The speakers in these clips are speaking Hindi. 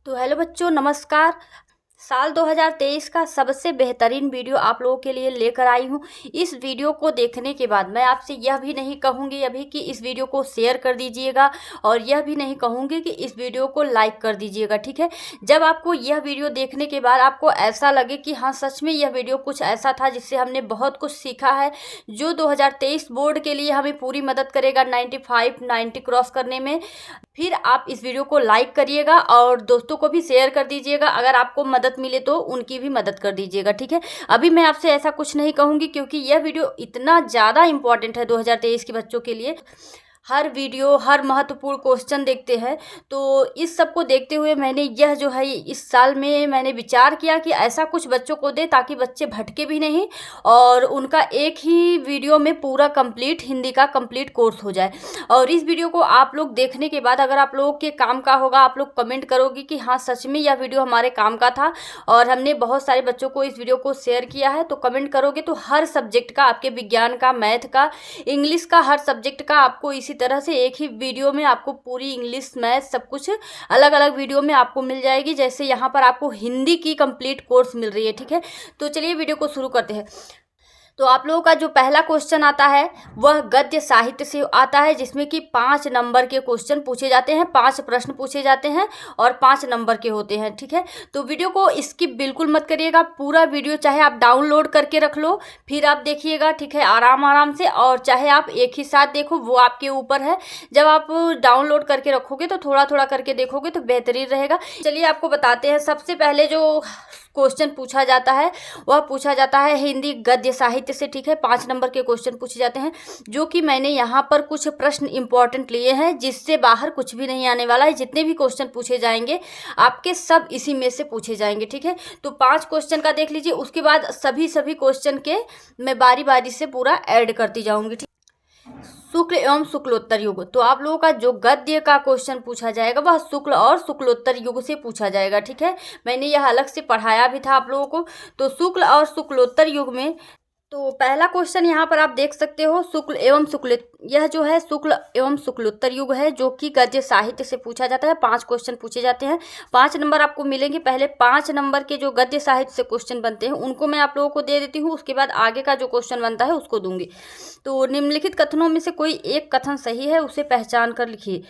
तो हेलो बच्चों, नमस्कार। साल 2023 का सबसे बेहतरीन वीडियो आप लोगों के लिए लेकर आई हूँ। इस वीडियो को देखने के बाद मैं आपसे यह भी नहीं कहूँगी अभी कि इस वीडियो को शेयर कर दीजिएगा, और यह भी नहीं कहूँगी कि इस वीडियो को लाइक कर दीजिएगा, ठीक है। जब आपको यह वीडियो देखने के बाद आपको ऐसा लगे कि हाँ सच में यह वीडियो कुछ ऐसा था जिससे हमने बहुत कुछ सीखा है, जो 2023 बोर्ड के लिए हमें पूरी मदद करेगा 90 क्रॉस करने में, फिर आप इस वीडियो को लाइक करिएगा और दोस्तों को भी शेयर कर दीजिएगा। अगर आपको मदद मिले तो उनकी भी मदद कर दीजिएगा, ठीक है। अभी मैं आपसे ऐसा कुछ नहीं कहूँगी क्योंकि यह वीडियो इतना ज़्यादा इंपॉर्टेंट है 2023 के बच्चों के लिए। हर वीडियो हर महत्वपूर्ण क्वेश्चन देखते हैं, तो इस सब को देखते हुए मैंने यह जो है इस साल में मैंने विचार किया कि ऐसा कुछ बच्चों को दे ताकि बच्चे भटके भी नहीं और उनका एक ही वीडियो में पूरा कंप्लीट हिंदी का कंप्लीट कोर्स हो जाए। और इस वीडियो को आप लोग देखने के बाद अगर आप लोगों के काम का होगा, आप लोग कमेंट करोगे कि हाँ सच में यह वीडियो हमारे काम का था और हमने बहुत सारे बच्चों को इस वीडियो को शेयर किया है, तो कमेंट करोगे तो हर सब्जेक्ट का, आपके विज्ञान का, मैथ का, इंग्लिश का, हर सब्जेक्ट का आपको इसी तरह से एक ही वीडियो में आपको पूरी इंग्लिश मैथ सब कुछ अलग अलग वीडियो में आपको मिल जाएगी, जैसे यहाँ पर आपको हिंदी की कंप्लीट कोर्स मिल रही है, ठीक है। तो चलिए वीडियो को शुरू करते हैं। तो आप लोगों का जो पहला क्वेश्चन आता है वह गद्य साहित्य से आता है, जिसमें कि 5 नंबर के क्वेश्चन पूछे जाते हैं, 5 प्रश्न पूछे जाते हैं और 5 नंबर के होते हैं, ठीक है। तो वीडियो को स्किप बिल्कुल मत करिएगा, पूरा वीडियो चाहे आप डाउनलोड करके रख लो फिर आप देखिएगा, ठीक है, आराम आराम से, और चाहे आप एक ही साथ देखो, वो आपके ऊपर है। जब आप डाउनलोड करके रखोगे तो थोड़ा थोड़ा करके देखोगे तो बेहतरीन रहेगा। चलिए आपको बताते हैं। सबसे पहले जो क्वेश्चन पूछा जाता है वह पूछा जाता है हिंदी गद्य साहित्य से, ठीक है। 5 नंबर के क्वेश्चन पूछे जाते हैं, जो कि मैंने यहाँ पर कुछ प्रश्न इंपॉर्टेंट लिए हैं, जिससे बाहर कुछ भी नहीं आने वाला है। जितने भी क्वेश्चन पूछे जाएंगे आपके सब इसी में से पूछे जाएंगे, ठीक है। तो 5 क्वेश्चन का देख लीजिए, उसके बाद सभी क्वेश्चन के मैं बारी बारी से पूरा ऐड करती जाऊँगी, ठीक। शुक्ल एवं शुक्लोत्तर युग, तो आप लोगों का जो गद्य का क्वेश्चन पूछा जाएगा वह शुक्ल और शुक्लोत्तर युग से पूछा जाएगा, ठीक है। मैंने यह अलग से पढ़ाया भी था आप लोगों को। तो शुक्ल और शुक्लोत्तर युग में तो पहला क्वेश्चन यहाँ पर आप देख सकते हो, शुक्ल एवं शुक्ल, यह जो है शुक्ल एवं शुक्लोत्तर युग है, जो कि गद्य साहित्य से पूछा जाता है। 5 क्वेश्चन पूछे जाते हैं, 5 नंबर आपको मिलेंगे। पहले 5 नंबर के जो गद्य साहित्य से क्वेश्चन बनते हैं उनको मैं आप लोगों को दे देती हूँ, उसके बाद आगे का जो क्वेश्चन बनता है उसको दूंगी। तो निम्नलिखित कथनों में से कोई एक कथन सही है, उसे पहचान कर लिखिए।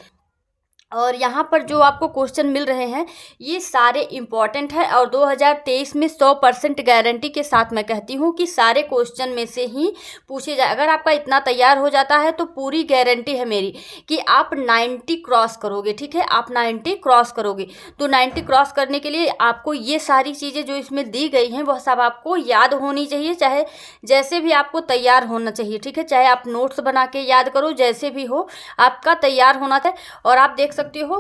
और यहाँ पर जो आपको क्वेश्चन मिल रहे हैं ये सारे इम्पॉर्टेंट है, और 2023 में 100% गारंटी के साथ मैं कहती हूँ कि सारे क्वेश्चन में से ही पूछे जाए। अगर आपका इतना तैयार हो जाता है तो पूरी गारंटी है मेरी कि आप 90 क्रॉस करोगे, ठीक है। आप 90 क्रॉस करोगे। तो 90 क्रॉस करने के लिए आपको ये सारी चीज़ें जो इसमें दी गई हैं वह सब आपको याद होनी चाहिए, चाहे जैसे भी आपको तैयार होना चाहिए, ठीक है। चाहे आप नोट्स बना के याद करो, जैसे भी हो आपका तैयार होना चाहिए। और आप देख सकते हो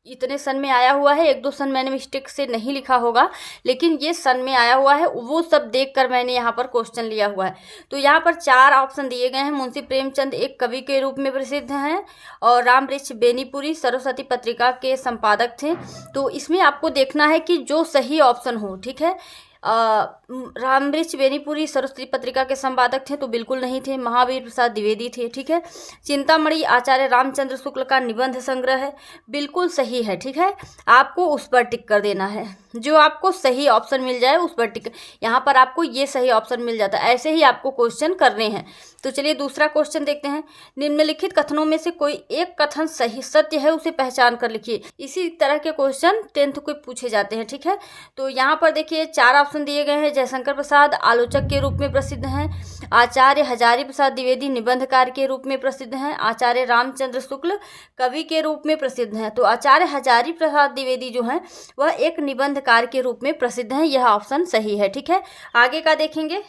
इतने सन में आया हुआ है, 1-2 सन मैंने मिस्टेक से नहीं लिखा होगा, लेकिन ये सन में आया हुआ है, वो सब देखकर मैंने यहाँ पर क्वेश्चन लिया हुआ है। तो यहाँ पर 4 ऑप्शन दिए गए हैं। मुंशी प्रेमचंद एक कवि के रूप में प्रसिद्ध हैं और रामवृक्ष बेनीपुरी सरस्वती पत्रिका के संपादक थे। तो इसमें आपको देखना है कि जो सही ऑप्शन हो, ठीक है। रामवृक्ष बेनीपुरी सरस्वती पत्रिका के संपादक थे तो बिल्कुल नहीं थे, महावीर प्रसाद द्विवेदी थे, ठीक है। चिंतामणि आचार्य रामचंद्र शुक्ल का निबंध संग्रह है, बिल्कुल सही है, ठीक है। आपको उस पर टिक कर देना है, जो आपको सही ऑप्शन मिल जाए उस पर टिक। यहाँ पर आपको ये सही ऑप्शन मिल जाता है, ऐसे ही आपको क्वेश्चन करने हैं। तो चलिए दूसरा क्वेश्चन देखते हैं। निम्नलिखित कथनों में से कोई एक कथन सही सत्य है, उसे पहचान कर लिखिए। इसी तरह के क्वेश्चन 10th को पूछे जाते हैं, ठीक है। तो यहाँ पर देखिए 4 ऑप्शन दिए गए हैं। जयशंकर प्रसाद आलोचक के रूप में प्रसिद्ध हैं, आचार्य हजारी प्रसाद द्विवेदी निबंधकार के रूप में प्रसिद्ध हैं, आचार्य रामचंद्र शुक्ल कवि के रूप में प्रसिद्ध हैं। तो आचार्य हजारी प्रसाद द्विवेदी जो हैं वह एक निबंधकार के रूप में प्रसिद्ध हैं, यह ऑप्शन सही है, ठीक है। आगे का देखेंगे।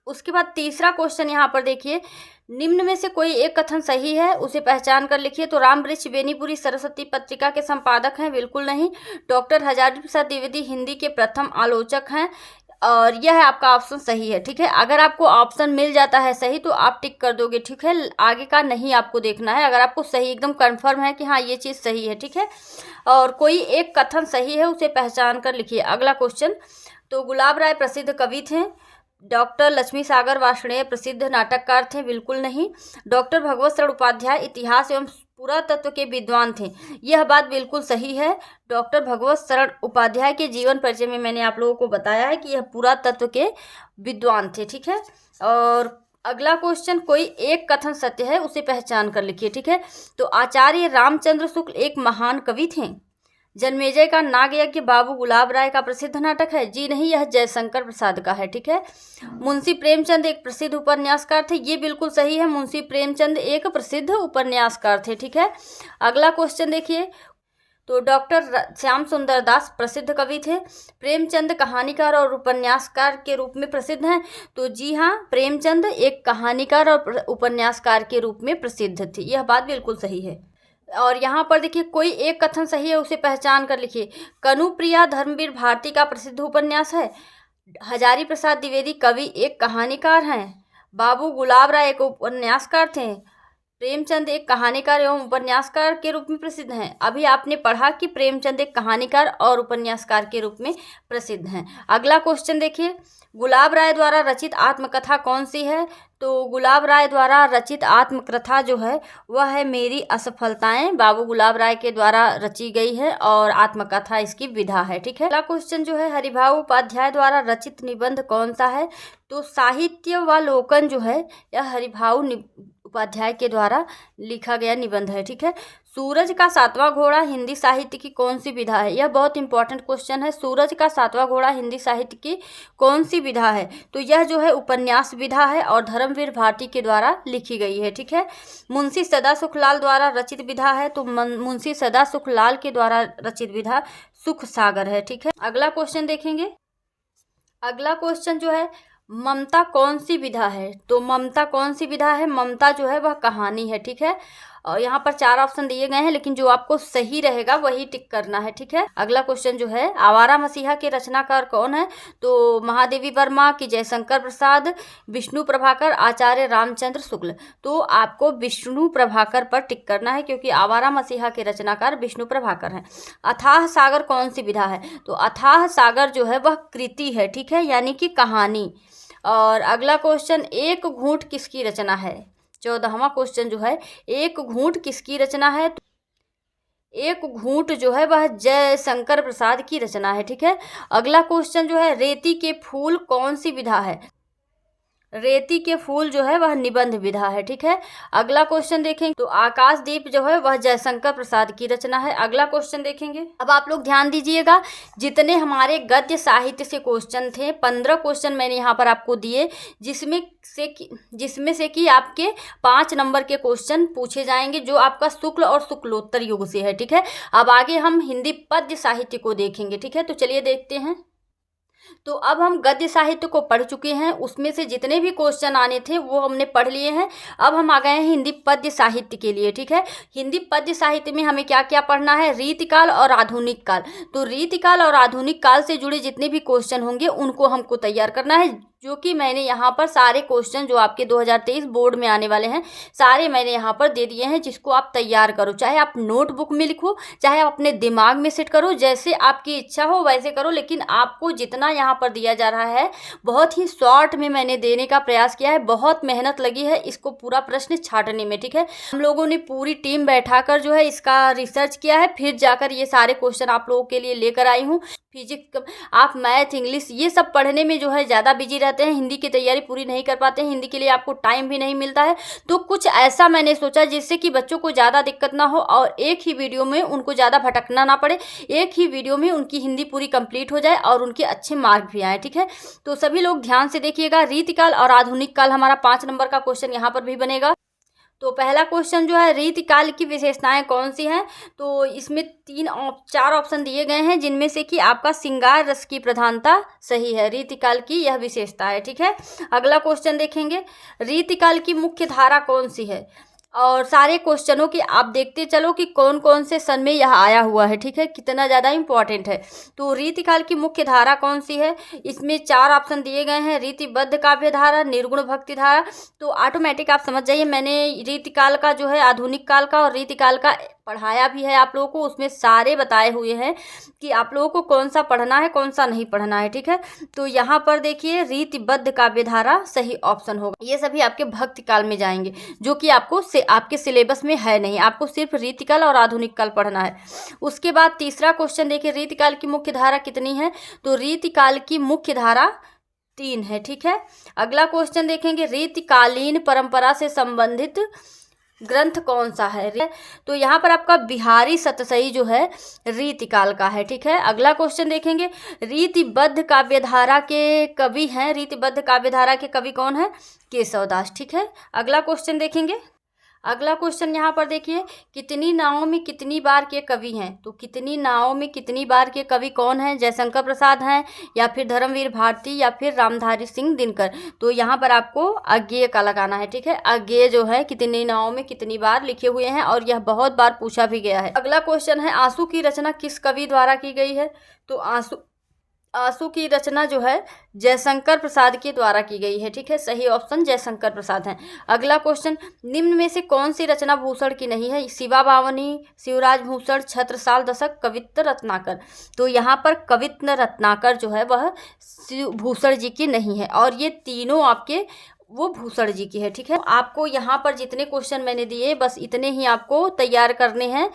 उसके बाद तीसरा क्वेश्चन यहाँ पर देखिए, निम्न में से कोई एक कथन सही है, उसे पहचान कर लिखिए। तो रामवृक्ष बेनीपुरी सरस्वती पत्रिका के संपादक हैं, बिल्कुल नहीं। डॉक्टर हजारी प्रसाद द्विवेदी हिंदी के प्रथम आलोचक हैं, और यह आपका ऑप्शन सही है, ठीक है। अगर आपको ऑप्शन मिल जाता है सही तो आप टिक कर दोगे, ठीक है। आगे का नहीं आपको देखना है, अगर आपको सही एकदम कंफर्म है कि हाँ ये चीज़ सही है, ठीक है। और कोई एक कथन सही है, उसे पहचान कर लिखिए। अगला क्वेश्चन, तो गुलाब राय प्रसिद्ध कवि थे, डॉक्टर लक्ष्मी सागर वार्ष्णेय प्रसिद्ध नाटककार थे, बिल्कुल नहीं। डॉक्टर भगवत शरण उपाध्याय इतिहास एवं पुरातत्व के विद्वान थे। यह बात बिल्कुल सही है। डॉक्टर भगवत शरण उपाध्याय के जीवन परिचय में मैंने आप लोगों को बताया है कि यह पुरातत्व के विद्वान थे। ठीक है, और अगला क्वेश्चन, कोई एक कथन सत्य है उसे पहचान कर लिखिए। ठीक है, तो आचार्य रामचंद्र शुक्ल एक महान कवि थे। जन्मेजय का नागयज्ञ बाबू गुलाब राय का प्रसिद्ध नाटक है। जी नहीं, यह जयशंकर प्रसाद का है। ठीक है, मुंशी प्रेमचंद एक प्रसिद्ध उपन्यासकार थे। ये बिल्कुल सही है, मुंशी प्रेमचंद एक प्रसिद्ध उपन्यासकार थे। ठीक है, अगला क्वेश्चन देखिए, तो डॉक्टर श्याम सुंदर दास प्रसिद्ध कवि थे। प्रेमचंद कहानीकार और उपन्यासकार के रूप में प्रसिद्ध हैं। तो जी हाँ, प्रेमचंद एक कहानीकार और उपन्यासकार के रूप में प्रसिद्ध थे। यह बात बिल्कुल सही है। और यहाँ पर देखिए, कोई एक कथन सही है उसे पहचान कर लिखिए। कनुप्रिया धर्मवीर भारती का प्रसिद्ध उपन्यास है। हजारी प्रसाद द्विवेदी कवि एक कहानीकार हैं। बाबू गुलाब राय एक उपन्यासकार थे। प्रेमचंद एक कहानीकार एवं उपन्यासकार के रूप में प्रसिद्ध हैं। अभी आपने पढ़ा कि प्रेमचंद एक कहानीकार और उपन्यासकार के रूप में प्रसिद्ध हैं। अगला क्वेश्चन देखिए, गुलाब राय द्वारा रचित आत्मकथा कौन सी है? तो गुलाब राय द्वारा रचित आत्मकथा जो है वह है मेरी असफलताएं। बाबू गुलाब राय के द्वारा रची गई है और आत्मकथा इसकी विधा है। ठीक है, अगला क्वेश्चन जो है, हरिभाऊ उपाध्याय द्वारा रचित निबंध कौन सा है? तो साहित्यावलोकन जो है यह हरिभाऊ उपाध्याय के द्वारा लिखा गया निबंध है। ठीक है, सूरज का सातवां घोड़ा हिंदी साहित्य की कौन सी विधा है? यह बहुत इंपॉर्टेंट क्वेश्चन है। सूरज का सातवां घोड़ा हिंदी साहित्य की कौन सी विधा है? तो यह जो है उपन्यास विधा है और धर्मवीर भारती के द्वारा लिखी गई है। ठीक है, मुंशी सदा सुखलाल द्वारा रचित विधा है। तो मुंशी सदा सुखलाल के द्वारा रचित विधा सुख सागर है। ठीक है, अगला क्वेश्चन देखेंगे। अगला क्वेश्चन जो है, ममता कौन सी विधा है? तो ममता कौन सी विधा है? ममता जो है वह कहानी है। ठीक है, और यहाँ पर 4 ऑप्शन दिए गए हैं, लेकिन जो आपको सही रहेगा वही टिक करना है। ठीक है, अगला क्वेश्चन जो है, आवारा मसीहा के रचनाकार कौन है? तो महादेवी वर्मा की जयशंकर प्रसाद, विष्णु प्रभाकर, आचार्य रामचंद्र शुक्ल। तो आपको विष्णु प्रभाकर पर टिक करना है क्योंकि आवारा मसीहा के रचनाकार विष्णु प्रभाकर हैं। अथाह सागर कौन सी विधा है? तो अथाह सागर जो है वह कृति है। ठीक है, यानी कि कहानी। और अगला क्वेश्चन, एक घूंट किसकी रचना है? 14वां क्वेश्चन जो है, एक घूंट किसकी रचना है? तो एक घूंट जो है वह जयशंकर प्रसाद की रचना है। ठीक है, अगला क्वेश्चन जो है, रेती के फूल कौन सी विधा है? रेती के फूल जो है वह निबंध विधा है। ठीक है, अगला क्वेश्चन देखेंगे, तो आकाशदीप जो है वह जयशंकर प्रसाद की रचना है। अगला क्वेश्चन देखेंगे। अब आप लोग ध्यान दीजिएगा, जितने हमारे गद्य साहित्य से क्वेश्चन थे 15 क्वेश्चन मैंने यहाँ पर आपको दिए, जिसमें से कि आपके 5 नंबर के क्वेश्चन पूछे जाएंगे जो आपका शुक्ल और शुक्लोत्तर युग से है। ठीक है, अब आगे हम हिंदी पद्य साहित्य को देखेंगे। ठीक है, तो चलिए देखते हैं। तो अब हम गद्य साहित्य को पढ़ चुके हैं, उसमें से जितने भी क्वेश्चन आने थे वो हमने पढ़ लिए हैं। अब हम आ गए हैं हिंदी पद्य साहित्य के लिए। ठीक है, हिंदी पद्य साहित्य में हमें क्या क्या पढ़ना है? रीतिकाल और आधुनिक काल। तो रीतिकाल और आधुनिक काल से जुड़े जितने भी क्वेश्चन होंगे उनको हमको तैयार करना है, जो कि मैंने यहाँ पर सारे क्वेश्चन जो आपके 2023 बोर्ड में आने वाले हैं सारे मैंने यहाँ पर दे दिए हैं, जिसको आप तैयार करो। चाहे आप नोटबुक में लिखो, चाहे आप अपने दिमाग में सेट करो, जैसे आपकी इच्छा हो वैसे करो, लेकिन आपको जितना यहाँ पर दिया जा रहा है बहुत ही शॉर्ट में मैंने देने का प्रयास किया है। बहुत मेहनत लगी है इसको पूरा प्रश्न छांटने में। ठीक है, हम लोगों ने पूरी टीम बैठाकर जो है इसका रिसर्च किया है, फिर जाकर ये सारे क्वेश्चन आप लोगों के लिए लेकर आई हूँ। फिजिक्स, आप मैथ, इंग्लिश ये सब पढ़ने में जो है ज़्यादा बिजी रहते हैं, हिंदी की तैयारी पूरी नहीं कर पाते हैं, हिंदी के लिए आपको टाइम भी नहीं मिलता है। तो कुछ ऐसा मैंने सोचा जिससे कि बच्चों को ज़्यादा दिक्कत ना हो और एक ही वीडियो में उनको ज़्यादा भटकना ना पड़े, एक ही वीडियो में उनकी हिंदी पूरी कंप्लीट हो जाए और उनके अच्छे मार्क भी आए। ठीक है, तो सभी लोग ध्यान से देखिएगा। रीतिकाल और आधुनिक काल हमारा 5 नंबर का क्वेश्चन यहाँ पर भी बनेगा। तो पहला क्वेश्चन जो है, रीतिकाल की विशेषताएं कौन सी हैं? तो इसमें 4 ऑप्शन दिए गए हैं, जिनमें से कि आपका श्रृंगार रस की प्रधानता सही है, रीतिकाल की यह विशेषता है। ठीक है, अगला क्वेश्चन देखेंगे, रीतिकाल की मुख्य धारा कौन सी है? और सारे क्वेश्चनों की आप देखते चलो कि कौन कौन से सन में यह आया हुआ है। ठीक है, कितना ज़्यादा इंपॉर्टेंट है। तो रीतिकाल की मुख्य धारा कौन सी है? इसमें 4 ऑप्शन दिए गए हैं, रीतिबद्ध काव्य धारा, निर्गुण भक्ति धारा। तो ऑटोमेटिक आप समझ जाइए, मैंने रीतिकाल का जो है आधुनिक काल का और रीतिकाल का पढ़ाया भी है आप लोगों को, उसमें सारे बताए हुए हैं कि आप लोगों को कौन सा पढ़ना है कौन सा नहीं पढ़ना है, ठीक है। तो यहाँ पर देखिए रीतिबद्ध काव्यधारा सही ऑप्शन होगा। ये सभी आपके भक्ति काल में जाएंगे, जो कि आपको आपके सिलेबस में है नहीं, आपको सिर्फ रीतिकाल और आधुनिक काल पढ़ना है। उसके बाद तीसरा क्वेश्चन देखिए, रीतिकाल की मुख्य धारा कितनी है? तो रीतिकाल की मुख्य धारा 3 है, ठीक है। अगला क्वेश्चन देखेंगे, रीतिकालीन परंपरा से संबंधित ग्रंथ कौन सा है? तो यहाँ पर आपका बिहारी सतसई जो है रीतिकाल का है, ठीक है। अगला क्वेश्चन देखेंगे, रीतिबद्ध काव्यधारा के कवि हैं, रीतिबद्ध काव्यधारा के कवि कौन है? केशवदास, ठीक है। अगला क्वेश्चन देखेंगे, अगला क्वेश्चन यहाँ पर देखिए, कितनी नावों में कितनी बार के कवि हैं? तो कितनी नावों में कितनी बार के कवि कौन हैं? जयशंकर प्रसाद हैं, या फिर धर्मवीर भारती, या फिर रामधारी सिंह दिनकर। तो यहाँ पर आपको अज्ञेय का लगाना है, ठीक है। अज्ञेय जो है कितनी नावों में कितनी बार लिखे हुए हैं, और यह बहुत बार पूछा भी गया है। अगला क्वेश्चन है, आंसू की रचना किस कवि द्वारा की गई है? तो आंसू की रचना जो है जयशंकर प्रसाद के द्वारा की गई है, ठीक है। सही ऑप्शन जयशंकर प्रसाद है। अगला क्वेश्चन, निम्न में से कौन सी रचना भूषण की नहीं है? शिवा बावनी, शिवराज भूषण, छत्रसाल दशक, कवित्त रत्नाकर। तो यहाँ पर कवित्त रत्नाकर जो है वह भूषण जी की नहीं है, और ये तीनों आपके वो भूषण जी की है, ठीक है। आपको यहाँ पर जितने क्वेश्चन मैंने दिए बस इतने ही आपको तैयार करने हैं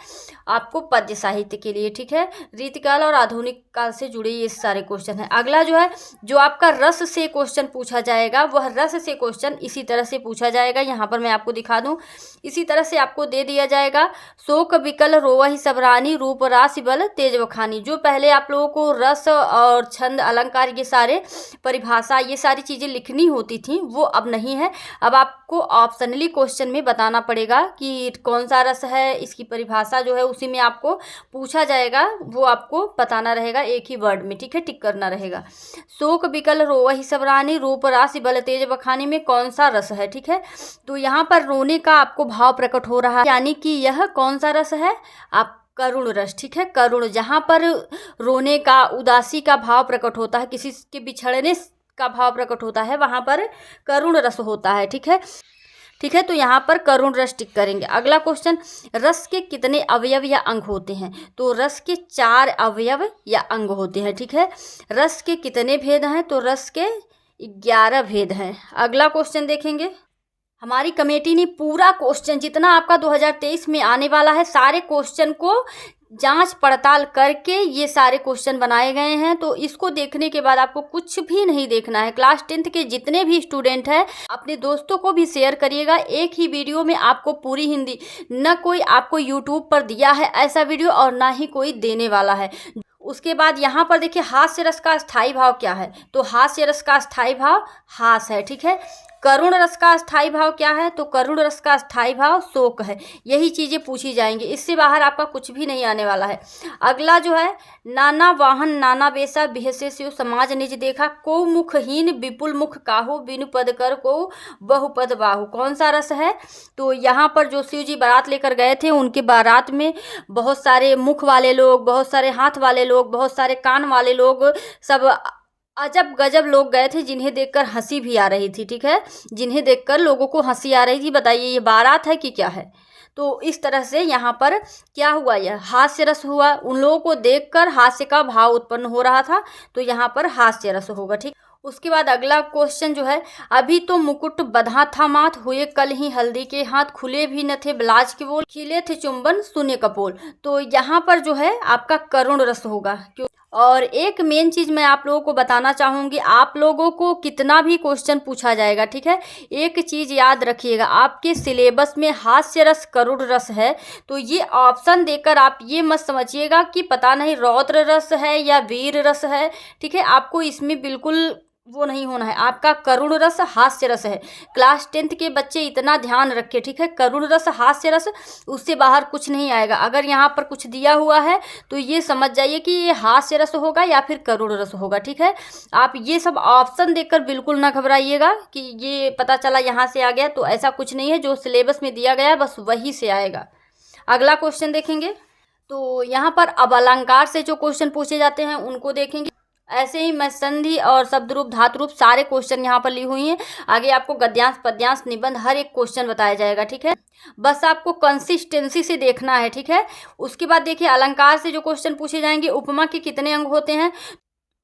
आपको पद्य साहित्य के लिए, ठीक है। रीतिकाल और आधुनिक काल से जुड़े ये सारे क्वेश्चन हैं। अगला जो है, जो आपका रस से क्वेश्चन पूछा जाएगा, वह रस से क्वेश्चन इसी तरह से पूछा जाएगा। यहाँ पर मैं आपको दिखा दूँ, इसी तरह से आपको दे दिया जाएगा, शोक विकल रोवहि सब रानी, रूप राशि बल तेज बखानी। जो पहले आप लोगों को रस और छंद अलंकार ये सारे परिभाषा ये सारी चीज़ें लिखनी होती थी, वो अब नहीं है। अब आपको ऑप्शनली क्वेश्चन में बताना पड़ेगा कि कौन सा रस है, इसकी परिभाषा जो है उसी में आपको पूछा जाएगा, वो आपको बताना रहेगा एक ही वर्ड में, ठीक है, टिक करना रहेगा। शोक विकल रोवहि सब रानी, रूप राशि बल तेज बखानी में कौन सा रस है, ठीक है। तो यहाँ पर रोने का आपको भाव प्रकट हो रहा है, यानी कि यह कौन सा रस है? आप करुण रस, ठीक है। करुण, जहाँ पर रोने का उदासी का भाव प्रकट होता है, किसी के बिछड़ने का भाव प्रकट होता है, वहाँ पर करुण रस होता है, ठीक है, ठीक है। तो यहाँ पर करुण रस टिक करेंगे। अगला क्वेश्चन, रस के कितने अवयव या अंग होते हैं? तो रस के 4 अवयव या अंग होते हैं, ठीक है। रस के कितने भेद हैं? तो रस के 11 भेद हैं। अगला क्वेश्चन देखेंगे, हमारी कमेटी ने पूरा क्वेश्चन जितना आपका 2023 में आने वाला है, सारे क्वेश्चन को जांच पड़ताल करके ये सारे क्वेश्चन बनाए गए हैं। तो इसको देखने के बाद आपको कुछ भी नहीं देखना है। क्लास 10th के जितने भी स्टूडेंट हैं अपने दोस्तों को भी शेयर करिएगा। एक ही वीडियो में आपको पूरी हिंदी, न कोई आपको यूट्यूब पर दिया है ऐसा वीडियो और ना ही कोई देने वाला है। उसके बाद यहाँ पर देखिए, हास्य रस का स्थायी भाव क्या है? तो हास्य रस का स्थायी भाव हास है, ठीक है। करुण रस का स्थायी भाव क्या है? तो करुण रस का स्थायी भाव शोक है। यही चीज़ें पूछी जाएंगी, इससे बाहर आपका कुछ भी नहीं आने वाला है। अगला जो है, नाना वाहन नाना बेसा बिहसे स्यो समाज निज देखा, को मुखहीन विपुल मुख काहू, बिनु पद कर को बहुपद बाहु। कौन सा रस है? तो यहाँ पर जो शिव जी बारात लेकर गए थे, उनके बारात में बहुत सारे मुख वाले लोग, बहुत सारे हाथ वाले लोग, बहुत सारे कान वाले लोग, सब अजब गजब लोग गए थे, जिन्हें देखकर हंसी भी आ रही थी, ठीक है, जिन्हें देखकर लोगों को हंसी आ रही थी। बताइए ये बारात है कि क्या है? तो इस तरह से यहाँ पर क्या हुआ, यह हास्य रस हुआ। उन लोगों को देखकर हास्य का भाव उत्पन्न हो रहा था, तो यहाँ पर हास्य रस होगा, ठीक। उसके बाद अगला क्वेश्चन जो है, अभी तो मुकुट बधा था माथ, हुए कल ही हल्दी के हाथ, खुले भी न थे ब्लाज के बोल, खिले थे चुंबन सुने कपोल। तो यहाँ पर जो है आपका करुण रस होगा। क्यों? और एक मेन चीज़ मैं आप लोगों को बताना चाहूँगी, आप लोगों को कितना भी क्वेश्चन पूछा जाएगा, ठीक है, एक चीज़ याद रखिएगा, आपके सिलेबस में हास्य रस करुण रस है। तो ये ऑप्शन देकर आप ये मत समझिएगा कि पता नहीं रौद्र रस है या वीर रस है, ठीक है। आपको इसमें बिल्कुल वो नहीं होना है, आपका करुण रस हास्य रस है। क्लास 10th के बच्चे इतना ध्यान रखें, ठीक है, करुण रस हास्य रस, उससे बाहर कुछ नहीं आएगा। अगर यहाँ पर कुछ दिया हुआ है तो ये समझ जाइए कि ये हास्य रस होगा या फिर करुण रस होगा, ठीक है। आप ये सब ऑप्शन देखकर बिल्कुल ना घबराइएगा कि ये पता चला यहाँ से आ गया, तो ऐसा कुछ नहीं है। जो सिलेबस में दिया गया है बस वही से आएगा। अगला क्वेश्चन देखेंगे, तो यहाँ पर अब अलंकार से जो क्वेश्चन पूछे जाते हैं उनको देखेंगे। ऐसे ही मैं संधि और शब्द रूप धातु रूप सारे क्वेश्चन यहाँ पर ली हुई हैं। आगे आपको गद्यांश पद्यांश निबंध हर एक क्वेश्चन बताया जाएगा, ठीक है। बस आपको कंसिस्टेंसी से देखना है, ठीक है। उसके बाद देखिए अलंकार से जो क्वेश्चन पूछे जाएंगे, उपमा के कितने अंग होते हैं?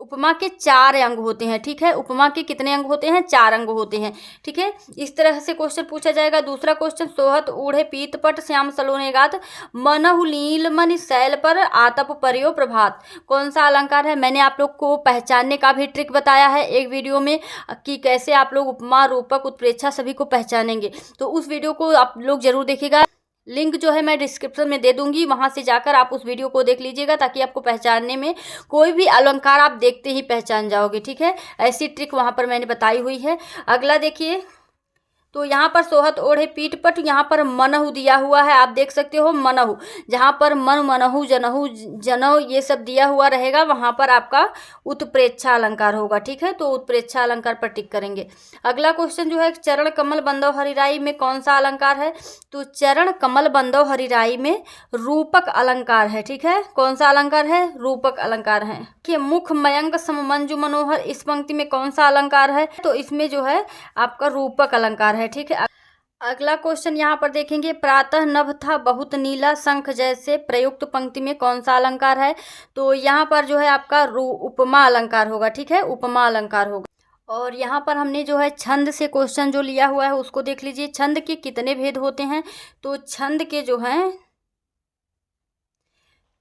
उपमा के 4 अंग होते हैं, ठीक है। उपमा के कितने अंग होते हैं? 4 अंग होते हैं, ठीक है। इस तरह से क्वेश्चन पूछा जाएगा। दूसरा क्वेश्चन, सोहत ऊढ़े पीतपट श्याम सलोने गात मनहु नीलमणि शैल पर आतप पर्यो प्रभात, कौन सा अलंकार है? मैंने आप लोग को पहचानने का भी ट्रिक बताया है एक वीडियो में कि कैसे आप लोग उपमा, रूपक, उत्प्रेक्षा सभी को पहचानेंगे। तो उस वीडियो को आप लोग जरूर देखिएगा। लिंक जो है मैं डिस्क्रिप्शन में दे दूंगी, वहां से जाकर आप उस वीडियो को देख लीजिएगा, ताकि आपको पहचानने में कोई भी अलंकार आप देखते ही पहचान जाओगे, ठीक है। ऐसी ट्रिक वहां पर मैंने बताई हुई है। अगला देखिए, तो यहाँ पर सोहत ओढ़े पीठपट, यहाँ पर मनहु दिया हुआ है, आप देख सकते हो मनहु। जहाँ पर मन, मनहु, जनहु, जनौ ये सब दिया हुआ रहेगा, वहाँ पर आपका उत्प्रेक्षा अलंकार होगा, ठीक है। तो उत्प्रेक्षा अलंकार पर टिक करेंगे। अगला क्वेश्चन जो है, चरण कमल बंदौ हरिराई में कौन सा अलंकार है? तो चरण कमल बंदौ हरिराई में रूपक अलंकार है, ठीक है। कौन सा अलंकार है? रूपक अलंकार है। देखिए, मुख मयंक सम मंजू मनोहर, इस पंक्ति में कौन सा अलंकार है? तो इसमें जो है आपका रूपक अलंकार है, ठीक है। अगला क्वेश्चन यहाँ पर देखेंगे, प्रातः नभ था बहुत नीला शंख जैसे, प्रयुक्त पंक्ति में कौन सा अलंकार है? तो यहाँ पर जो है आपका उपमा अलंकार होगा, ठीक है। उपमा अलंकार होगा। और यहाँ पर हमने जो है छंद से क्वेश्चन जो लिया हुआ है उसको देख लीजिए। छंद के कितने भेद होते हैं? तो छंद के जो हैं,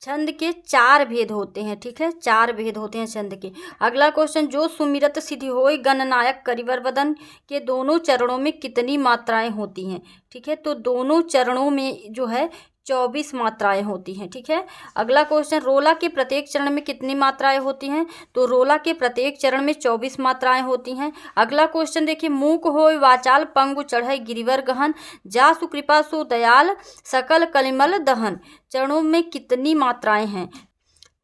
छंद के 4 भेद होते हैं, ठीक है। 4 भेद होते हैं छंद के। अगला क्वेश्चन, जो सुमिरत सिद्धि होय गणनायक करिवर बदन के दोनों चरणों में कितनी मात्राएं होती हैं? ठीक है, तो दोनों चरणों में जो है 24 मात्राएं होती हैं, ठीक है। अगला क्वेश्चन, रोला के प्रत्येक चरण में कितनी मात्राएं होती हैं? तो रोला के प्रत्येक चरण में 24 मात्राएं होती हैं। अगला क्वेश्चन देखिए, मूक होय वाचाल पंगु चढ़े गिरिवर गहन, जा सुकृपा सु दयाल सकल कलिमल दहन, चरणों में कितनी मात्राएं हैं?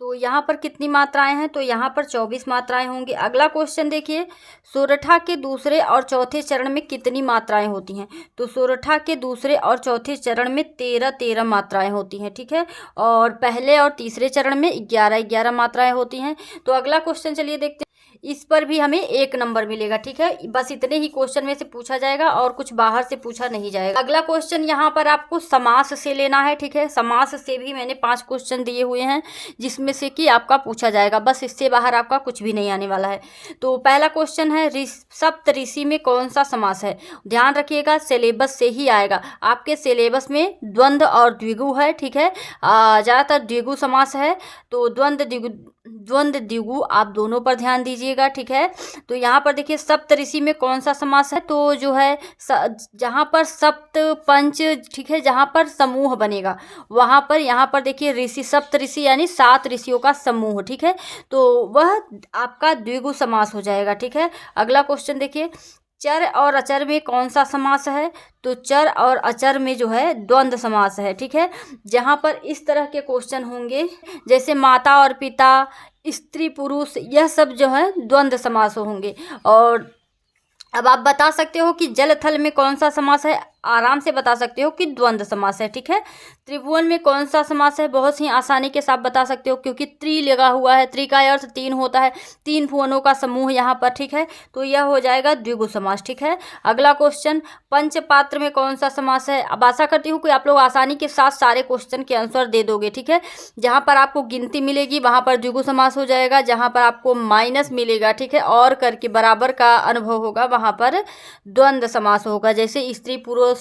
तो यहाँ पर कितनी मात्राएं हैं? तो यहाँ पर 24 मात्राएं होंगी। अगला क्वेश्चन देखिए, सोरठा के दूसरे और चौथे चरण में कितनी मात्राएं होती हैं? तो सोरठा के दूसरे और चौथे चरण में 13 मात्राएं होती हैं, ठीक है। और पहले और तीसरे चरण में 11 मात्राएं होती हैं। तो अगला क्वेश्चन चलिए देखते हैं। इस पर भी हमें 1 नंबर मिलेगा, ठीक है। बस इतने ही क्वेश्चन में से पूछा जाएगा और कुछ बाहर से पूछा नहीं जाएगा। अगला क्वेश्चन यहाँ पर आपको समास से लेना है, ठीक है। समास से भी मैंने 5 क्वेश्चन दिए हुए हैं, जिसमें से कि आपका पूछा जाएगा। बस इससे बाहर आपका कुछ भी नहीं आने वाला है। तो पहला क्वेश्चन है, सप्तऋषि में कौन सा समास है? ध्यान रखिएगा, सिलेबस से ही आएगा। आपके सिलेबस में द्वंद्व और द्विगु है, ठीक है। ज़्यादातर द्विगु समास है, तो द्वंद्व द्विगु आप दोनों पर ध्यान दीजिएगा, ठीक है। तो यहाँ पर देखिए, सप्तऋषि में कौन सा समास है? तो जो है जहाँ पर सप्त पंच, ठीक है, जहाँ पर समूह बनेगा वहाँ पर, यहाँ पर देखिए ऋषि, सप्तऋषि यानी 7 ऋषियों का समूह, ठीक है। तो वह आपका द्विगु समास हो जाएगा, ठीक है। अगला क्वेश्चन देखिए, चर और अचर में कौन सा समास है? तो चर और अचर में जो है द्वंद्व समास है, ठीक है। जहाँ पर इस तरह के क्वेश्चन होंगे, जैसे माता और पिता, स्त्री पुरुष, यह सब जो है द्वंद्व समास होंगे। और अब आप बता सकते हो कि जल थल में कौन सा समास है? आराम से बता सकते हो कि द्वंद्व समास है, ठीक है। त्रिभुवन में कौन सा समास है? बहुत ही आसानी के साथ बता सकते हो, क्योंकि त्रि लगा हुआ है। त्रि का अर्थ 3 होता है, 3 भुवनों का समूह यहाँ पर, ठीक है। तो यह हो जाएगा द्विगु समास, ठीक है। अगला क्वेश्चन, पंचपात्र में कौन सा समास है? अब आशा करती हूँ कि आप लोग आसानी के साथ सारे क्वेश्चन के आंसर दे दोगे, ठीक है। जहाँ पर आपको गिनती मिलेगी वहाँ पर द्विगु समास हो जाएगा, जहाँ पर आपको माइनस मिलेगा, ठीक है, और करके बराबर का अनुभव होगा, वहाँ पर द्वंद्व समास होगा। जैसे स्त्री पुरुष,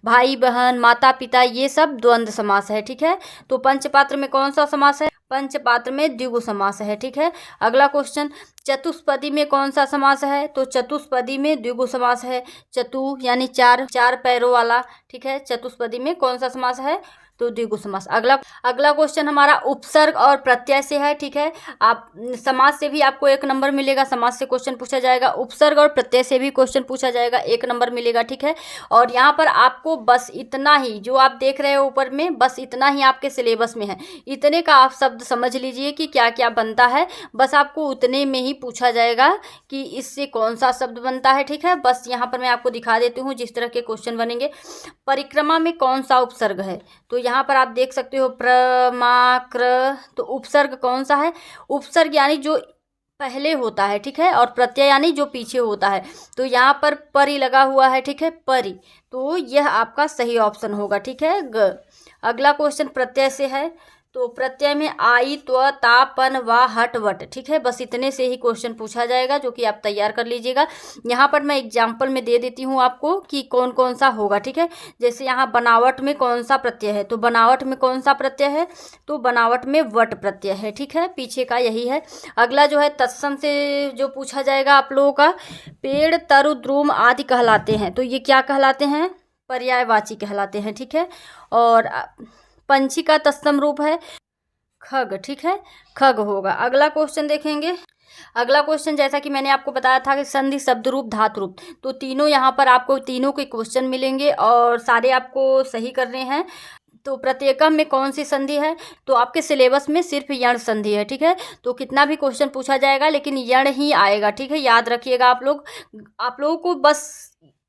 भाई बहन, माता पिता, ये सब द्वंद्व समास है, ठीक है। तो पंचपात्र में कौन सा समास है? पंचपात्र में द्विगु समास है, ठीक है। अगला क्वेश्चन, चतुष्पदी में कौन सा समास है? तो चतुष्पदी में द्विगु समास है। चतु यानी 4 पैरों वाला, ठीक है। चतुष्पदी में कौन सा समास है? तो द्विगु समास। अगला क्वेश्चन हमारा उपसर्ग और प्रत्यय से है, ठीक है। आप समास से भी आपको 1 नंबर मिलेगा, समास से क्वेश्चन पूछा जाएगा। उपसर्ग और प्रत्यय से भी क्वेश्चन पूछा जाएगा, 1 नंबर मिलेगा, ठीक है। और यहाँ पर आपको बस इतना ही जो आप देख रहे हो ऊपर में, बस इतना ही आपके सिलेबस में है। इतने का आप शब्द समझ लीजिए कि क्या क्या बनता है, बस आपको उतने में ही पूछा जाएगा कि इससे कौन सा शब्द बनता है, ठीक है। बस यहाँ पर मैं आपको दिखा देती हूँ जिस तरह के क्वेश्चन बनेंगे। परिक्रमा में कौन सा उपसर्ग है? तो यहाँ पर आप देख सकते हो प्रमाक्र, तो उपसर्ग कौन सा है? उपसर्ग यानी जो पहले होता है, ठीक है, और प्रत्यय यानी जो पीछे होता है। तो यहाँ पर परी लगा हुआ है, ठीक है, परी, तो यह आपका सही ऑप्शन होगा, ठीक है, ग। अगला क्वेश्चन प्रत्यय से है, तो प्रत्यय में आई, त्व, ता, पन, वा, हट, वट, ठीक है, बस इतने से ही क्वेश्चन पूछा जाएगा, जो कि आप तैयार कर लीजिएगा। यहाँ पर मैं एग्जाम्पल में दे देती हूँ आपको कि कौन कौन सा होगा, ठीक है। जैसे यहाँ बनावट में कौन सा प्रत्यय है, तो बनावट में कौन सा प्रत्यय है, तो बनावट में वट प्रत्यय है, ठीक है, पीछे का यही है। अगला जो है तत्सम से जो पूछा जाएगा आप लोगों का, पेड़, तरु, द्रुम आदि कहलाते हैं, तो ये क्या कहलाते हैं, पर्यायवाची कहलाते हैं, ठीक है। और पंछी का तत्सम रूप है खग, ठीक है, खग होगा। अगला क्वेश्चन देखेंगे। अगला क्वेश्चन जैसा कि मैंने आपको बताया था कि संधि, शब्द रूप, धातु रूप, तो तीनों यहाँ पर आपको तीनों के क्वेश्चन मिलेंगे और सारे आपको सही करने हैं। तो प्रत्येकम में कौन सी संधि है, तो आपके सिलेबस में सिर्फ यण संधि है, ठीक है। तो कितना भी क्वेश्चन पूछा जाएगा लेकिन यण ही आएगा, ठीक है, याद रखिएगा आप लोगों को बस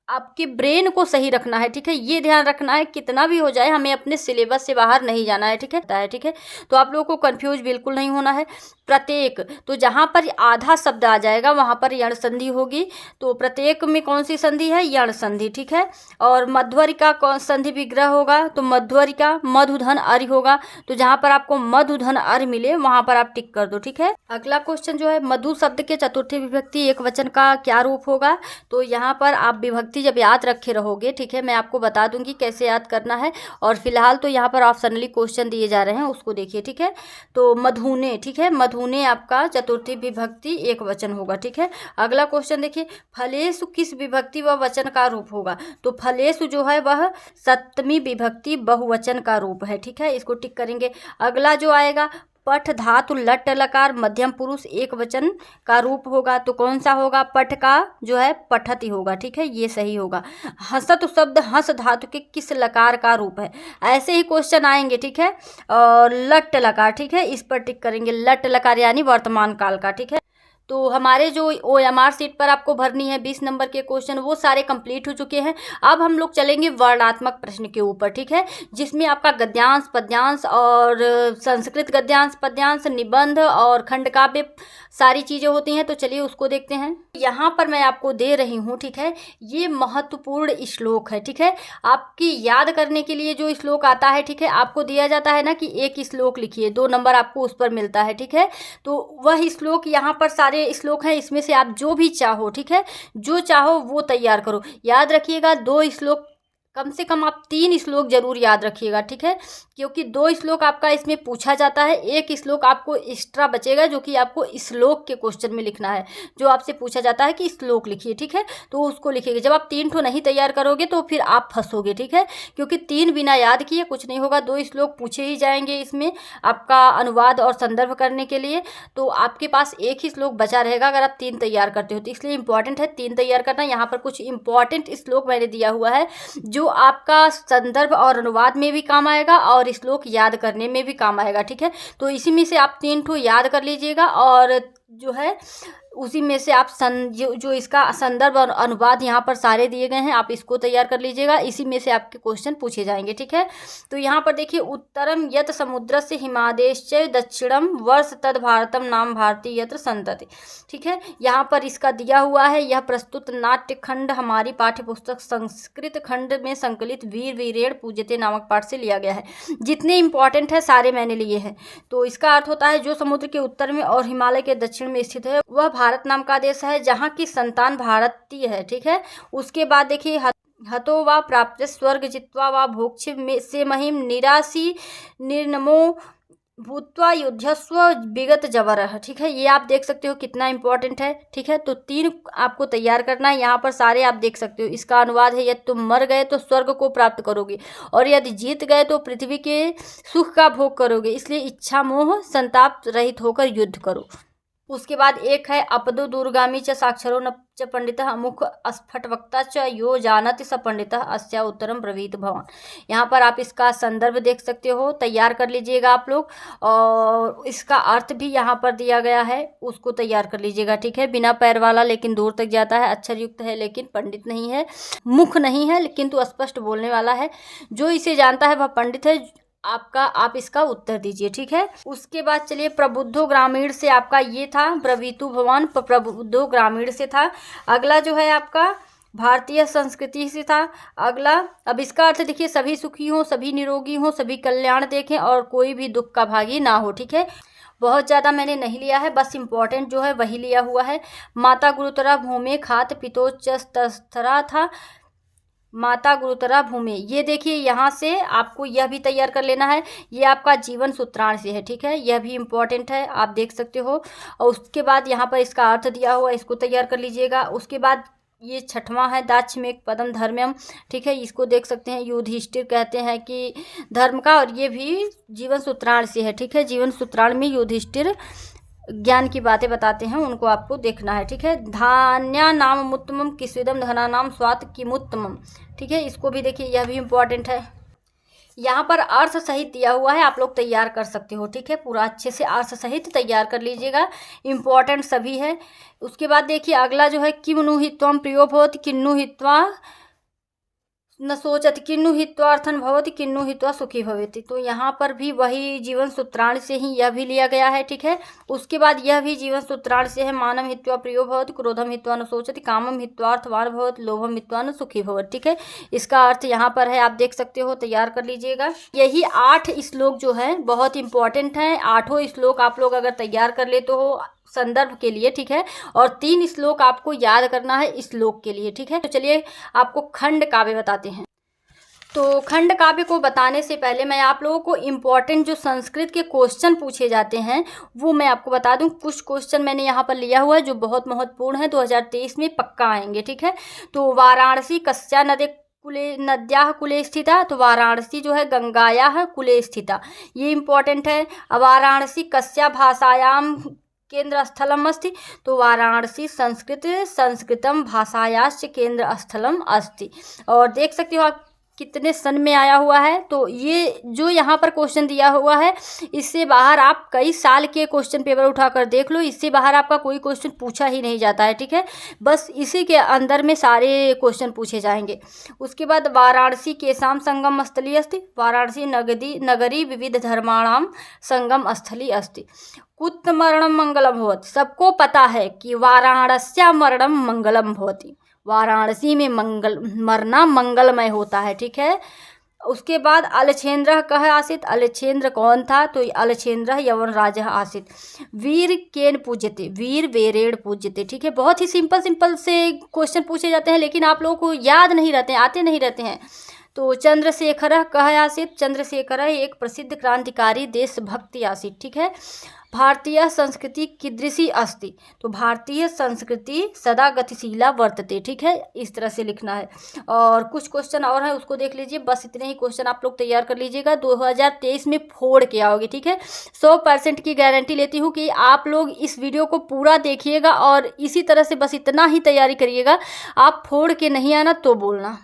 आपके ब्रेन को सही रखना है, ठीक है, ये ध्यान रखना है कितना भी हो जाए हमें अपने सिलेबस से बाहर नहीं जाना है, ठीक है, ठीक है। तो आप लोगों को कंफ्यूज बिल्कुल नहीं होना है। प्रत्येक, तो जहाँ पर आधा शब्द आ जाएगा वहाँ पर यण संधि होगी, तो प्रत्येक में कौन सी संधि है, यण संधि, ठीक है। और मध्वरिका कौन संधि विग्रह होगा, तो मध्वरिका मधुधन अर्य होगा, तो जहाँ पर आपको मधुधन अर्य मिले वहाँ पर आप टिक कर दो, ठीक है। अगला क्वेश्चन जो है, मधु शब्द के चतुर्थी विभक्ति एक वचन का क्या रूप होगा, तो यहाँ पर आप विभक्ति जब याद रखे रहोगे, ठीक है, मैं आपको बता दूंगी कैसे याद करना है। और फिलहाल तो यहाँ पर ऑप्शनली क्वेश्चन दिए जा रहे हैं, उसको देखिए, ठीक है। तो मधुने, ठीक है, मधुने आपका चतुर्थी विभक्ति एक वचन होगा, ठीक है। अगला क्वेश्चन देखिए, फलेषु किस विभक्ति व वचन का रूप होगा, तो फलेषु जो है वह सप्तमी विभक्ति बहुवचन का रूप है, ठीक है, इसको टिक करेंगे। अगला जो आएगा, पठ धातु लट लकार मध्यम पुरुष एक वचन का रूप होगा, तो कौन सा होगा, पठ का जो है पठति होगा, ठीक है, ये सही होगा। हसत शब्द हंस धातु के किस लकार का रूप है, ऐसे ही क्वेश्चन आएंगे, ठीक है। और लट लकार, ठीक है, इस पर टिक करेंगे, लट लकार यानी वर्तमान काल का, ठीक है। तो हमारे जो OMR सीट पर आपको भरनी है 20 नंबर के क्वेश्चन, वो सारे कंप्लीट हो चुके हैं। अब हम लोग चलेंगे वर्णात्मक प्रश्न के ऊपर, ठीक है, जिसमें आपका गद्यांश, पद्यांश और संस्कृत गद्यांश, पद्यांश, निबंध और खंडकाव्य सारी चीज़ें होती हैं। तो चलिए उसको देखते हैं। यहाँ पर मैं आपको दे रही हूँ, ठीक है, ये महत्वपूर्ण श्लोक है, ठीक है, आपकी याद करने के लिए जो श्लोक आता है, ठीक है, आपको दिया जाता है ना कि एक श्लोक लिखिए, 2 नंबर आपको उस पर मिलता है, ठीक है। तो वह श्लोक, यहाँ पर सारे श्लोक हैं, इसमें से आप जो भी चाहो, ठीक है, जो चाहो वो तैयार करो। याद रखिएगा 2 श्लोक, कम से कम आप 3 श्लोक जरूर याद रखिएगा, ठीक है, क्योंकि 2 श्लोक आपका इसमें पूछा जाता है, एक श्लोक आपको एक्स्ट्रा बचेगा जो कि आपको श्लोक के क्वेश्चन में लिखना है, जो आपसे पूछा जाता है कि श्लोक लिखिए, ठीक है, तो उसको लिखिएगा। जब आप 3 ठो नहीं तैयार करोगे तो फिर आप फंसोगे, ठीक है, क्योंकि 3 बिना याद किए कुछ नहीं होगा। 2 श्लोक पूछे ही जाएंगे इसमें आपका अनुवाद और संदर्भ करने के लिए, तो आपके पास एक ही श्लोक बचा रहेगा अगर आप 3 तैयार करते हो, तो इसलिए इंपॉर्टेंट है 3 तैयार करना। यहाँ पर कुछ इंपॉर्टेंट श्लोक मैंने दिया हुआ है जो आपका संदर्भ और अनुवाद में भी काम आएगा और श्लोक याद करने में भी काम आएगा, ठीक है। तो इसी में से आप 3 ठो याद कर लीजिएगा और जो है उसी में से आप जो इसका संदर्भ और अनुवाद यहाँ पर सारे दिए गए हैं, आप इसको तैयार कर लीजिएगा, इसी में से आपके क्वेश्चन पूछे जाएंगे, ठीक है। तो यहाँ पर देखिए, उत्तरम यत समुद्र से हिमादेश दक्षिणम वर्ष तद भारतम नाम भारती यत्र संतति, ठीक है, यहाँ पर इसका दिया हुआ है। यह प्रस्तुत नाट्य खंड हमारी पाठ्य पुस्तक संस्कृत खंड में संकलित वीर वीरेण पूज्यते नामक पाठ से लिया गया है। जितने इंपॉर्टेंट है सारे मैंने लिए हैं। तो इसका अर्थ होता है जो समुद्र के उत्तर में और हिमालय के दक्षिण में स्थित है वह भारत नाम का देश है, जहाँ की संतान भारतीय है, ठीक है। उसके बाद देखिए, हतो वा प्राप्त स्वर्ग जित्वा वा भोक्ष से महिम निराशी निर्नमो भूत्वा युद्धस्व विगत जबर, ठीक है, ये आप देख सकते हो कितना इंपॉर्टेंट है, ठीक है। तो 3 आपको तैयार करना है, यहाँ पर सारे आप देख सकते हो। इसका अनुवाद है, यदि तुम मर गए तो स्वर्ग को प्राप्त करोगे और यदि जीत गए तो पृथ्वी के सुख का भोग करोगे, इसलिए इच्छा मोह संताप रहित होकर युद्ध करो। उसके बाद एक है, अपदो दूरगामी च साक्षरो न च पंडितः अमुख अस्फट वक्ता च यो जानति स पंडितः अस्या उत्तरम ब्रवीत भवान। यहाँ पर आप इसका संदर्भ देख सकते हो, तैयार कर लीजिएगा आप लोग, और इसका अर्थ भी यहाँ पर दिया गया है, उसको तैयार कर लीजिएगा, ठीक है। बिना पैर वाला लेकिन दूर तक जाता है, अक्षर युक्त है लेकिन पंडित नहीं है, मुख नहीं है किंतु स्पष्ट बोलने वाला है, जो इसे जानता है वह पंडित है, आप इसका उत्तर दीजिए, ठीक है। उसके बाद चलिए प्रबुद्धो ग्रामीण से आपका ये था, प्रवीतु भवन प्रबुद्धो ग्रामीण से था। अगला जो है आपका भारतीय संस्कृति से था। अगला, अब इसका अर्थ देखिए, सभी सुखी हों, सभी निरोगी हों, सभी कल्याण देखें और कोई भी दुख का भागी ना हो, ठीक है। बहुत ज़्यादा मैंने नहीं लिया है, बस इम्पोर्टेंट जो है वही लिया हुआ है। माता गुरुतरा भूमि खात पितोच्चस्तरा था। माता गुरुतरा भूमि, ये देखिए यहाँ से आपको यह भी तैयार कर लेना है, ये आपका जीवन सूत्रांश से है, ठीक है। यह भी इम्पोर्टेंट है, आप देख सकते हो। और उसके बाद यहाँ पर इसका अर्थ दिया हुआ, इसको तैयार कर लीजिएगा। उसके बाद ये छठवां है, दाक्षिमेक पदम धर्म्यम, ठीक है। इसको देख सकते हैं, युधिष्ठिर कहते हैं कि धर्म का, और ये भी जीवन सूत्रांश से है, ठीक है। जीवन सूत्रांश में युधिष्ठिर ज्ञान की बातें बताते हैं, उनको आपको देखना है, ठीक है। धान्या नाम उत्तमम किस्विदम धना नाम स्वात किमुत्तमम, ठीक है। इसको भी देखिए, यह भी इम्पोर्टेंट है। यहाँ पर अर्थ सहित दिया हुआ है, आप लोग तैयार कर सकते हो, ठीक है। पूरा अच्छे से अर्थ सहित तैयार कर लीजिएगा, इम्पोर्टेंट सभी है। उसके बाद देखिए अगला जो है, किम नु हित्वम प्रियो भवति किन्नु हित्वा न सोचति किन्नु हित्वा अर्थन भवति किन्नु हित्वा सुखी भवेति। तो यहाँ पर भी वही जीवन सूत्रांश से ही यह भी लिया गया है, ठीक है। उसके बाद यह भी जीवन सूत्रांश से है, मानम हित्वा प्रियो भवति क्रोधम हित्वा न सोचति कामम हित्वा अर्थवान भवति लोभम हित्वा न सुखी भवति, ठीक है। इसका अर्थ यहाँ पर है, आप देख सकते हो, तैयार कर लीजिएगा। यही 8 श्लोक जो है बहुत इंपॉर्टेंट हैं। 8 श्लोक आप लोग अगर तैयार कर लेते हो संदर्भ के लिए, ठीक है, और 3 श्लोक आपको याद करना है श्लोक के लिए, ठीक है। तो चलिए आपको खंड काव्य बताते हैं। तो खंड काव्य को बताने से पहले मैं आप लोगों को इम्पॉर्टेंट जो संस्कृत के क्वेश्चन पूछे जाते हैं वो मैं आपको बता दूं। कुछ क्वेश्चन मैंने यहाँ पर लिया हुआ है जो बहुत महत्वपूर्ण है, 2023 में पक्का आएंगे, ठीक है। तो वाराणसी कस्या नद्याः कुले स्थिता, तो वाराणसी जो है गंगायाः कुले स्थिता, ये इम्पॉर्टेंट है। वाराणसी कस्या भाषायां केंद्र स्थलम अस्ति, तो वाराणसी संस्कृतम भाषायाश्च केंद्र स्थलम अस्ति। और देख सकते हो आप कितने सन में आया हुआ है। तो ये जो यहाँ पर क्वेश्चन दिया हुआ है, इससे बाहर आप कई साल के क्वेश्चन पेपर उठाकर देख लो, इससे बाहर आपका कोई क्वेश्चन पूछा ही नहीं जाता है, ठीक है। बस इसी के अंदर में सारे क्वेश्चन पूछे जाएंगे। उसके बाद वाराणसी केशाम संगम स्थली अस्ति, वाराणसी नगरी विविध धर्माणाम संगम स्थली अस्ति। कुत्र मरणम मंगलम भवति, सबको पता है कि वाराणस्या मरणम मंगलम भवति, वाराणसी में मरना मंगलमय होता है, ठीक है। उसके बाद अलछेन्द्र कह आसित, अलछेन्द्र कौन था, तो अलछेन्द्र यवन राजा आसित। वीर केन पूज्यते, वीर वेरेण पूज्यते, ठीक है। बहुत ही सिंपल से क्वेश्चन पूछे जाते हैं, लेकिन आप लोगों को याद नहीं रहते हैं, आते नहीं रहते हैं। तो चंद्रशेखर कह आसित, चंद्रशेखर एक प्रसिद्ध क्रांतिकारी देशभक्ति आसित, ठीक है। भारतीय संस्कृति कीदृशी अस्ति, तो भारतीय संस्कृति सदा गतिशीला वर्तते, ठीक है। इस तरह से लिखना है। और कुछ क्वेश्चन और है, उसको देख लीजिए। बस इतने ही क्वेश्चन आप लोग तैयार कर लीजिएगा, 2023 में फोड़ के आओगे, ठीक है। 100% की गारंटी लेती हूँ कि आप लोग इस वीडियो को पूरा देखिएगा और इसी तरह से बस इतना ही तैयारी करिएगा, आप फोड़ के नहीं आना तो बोलना।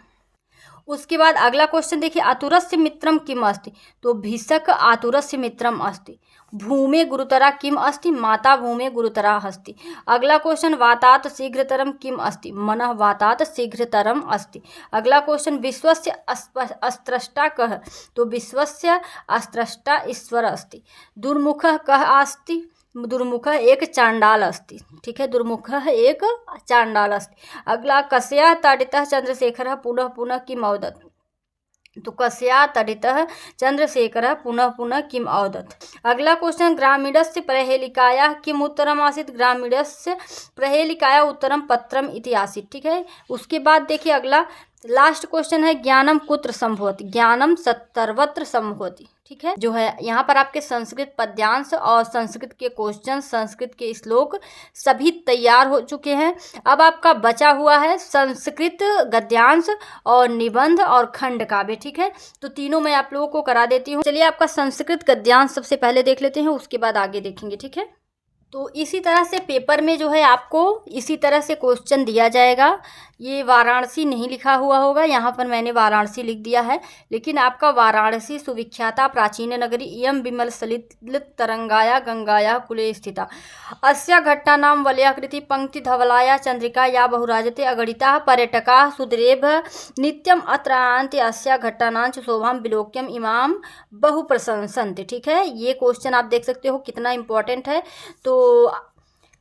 उसके बाद अगला क्वेश्चन देखिए, आतुरस्य मित्रम किम अस्ति, तो भिषक आतुरस्य मित्रम अस्ति। भूमे गुरुतरा किम अस्ति, माता भूमे गुरुतरा अस्ति। अगला क्वेश्चन, वातात शीघ्रतरम किम अस्ति, मनः वातात शीघ्रतरम अस्ति। अगला क्वेश्चन, विश्वस्य अस्त्रष्टा कः, तो विश्वस्य अस्त्रष्टा ईश्वर अस्ति। दुर्मुखः कः अस्ति, दुर्मुख एक चांडाल अस्ति, ठीक है। दुर्मुख एक चांडाल अस्ति। अगला, कस्या ताडितः चंद्रशेखर पुनः पुनः किम अवदत्, तो कस्या तडितः चंद्रशेखर पुनः पुनः किम अवदत्। अगला क्वेश्चन, ग्रामीणस्य प्रहेलिकायाः किम उत्तरम आसीत्, ग्रामीणस्य प्रहेलिकाया उत्तरम पत्रम इति आसीत्, ठीक है। उसके बाद देखिए अगला लास्ट क्वेश्चन है, ज्ञानम कुत्र संभवति, ज्ञानम सर्वत्र संभवति, ठीक है। जो है यहाँ पर आपके संस्कृत पद्यांश और संस्कृत के क्वेश्चन, संस्कृत के श्लोक सभी तैयार हो चुके हैं। अब आपका बचा हुआ है संस्कृत गद्यांश और निबंध और खंड काव्य, ठीक है। तो तीनों मैं आप लोगों को करा देती हूँ। चलिए आपका संस्कृत गद्यांश सबसे पहले देख लेते हैं, उसके बाद आगे देखेंगे, ठीक है। तो इसी तरह से पेपर में जो है आपको इसी तरह से क्वेश्चन दिया जाएगा। ये वाराणसी नहीं लिखा हुआ होगा, यहाँ पर मैंने वाराणसी लिख दिया है, लेकिन आपका वाराणसी सुविख्याता प्राचीन नगरी इयं विमल सलिल तरंगाया गंगाया कुले स्थिता अस्या घट्टानां वलयाकृति पंक्ति धवलाया चंद्रिका या बहुराजते अगणिता पर्यटका सुदरेभ नित्यम अत्र आन्ति अस्या घट्टानांच शोभाम विलोक्यम इमाम बहु प्रशंसन्ति। ठीक है, ये क्वेश्चन आप देख सकते हो कितना इंपॉर्टेंट है। तो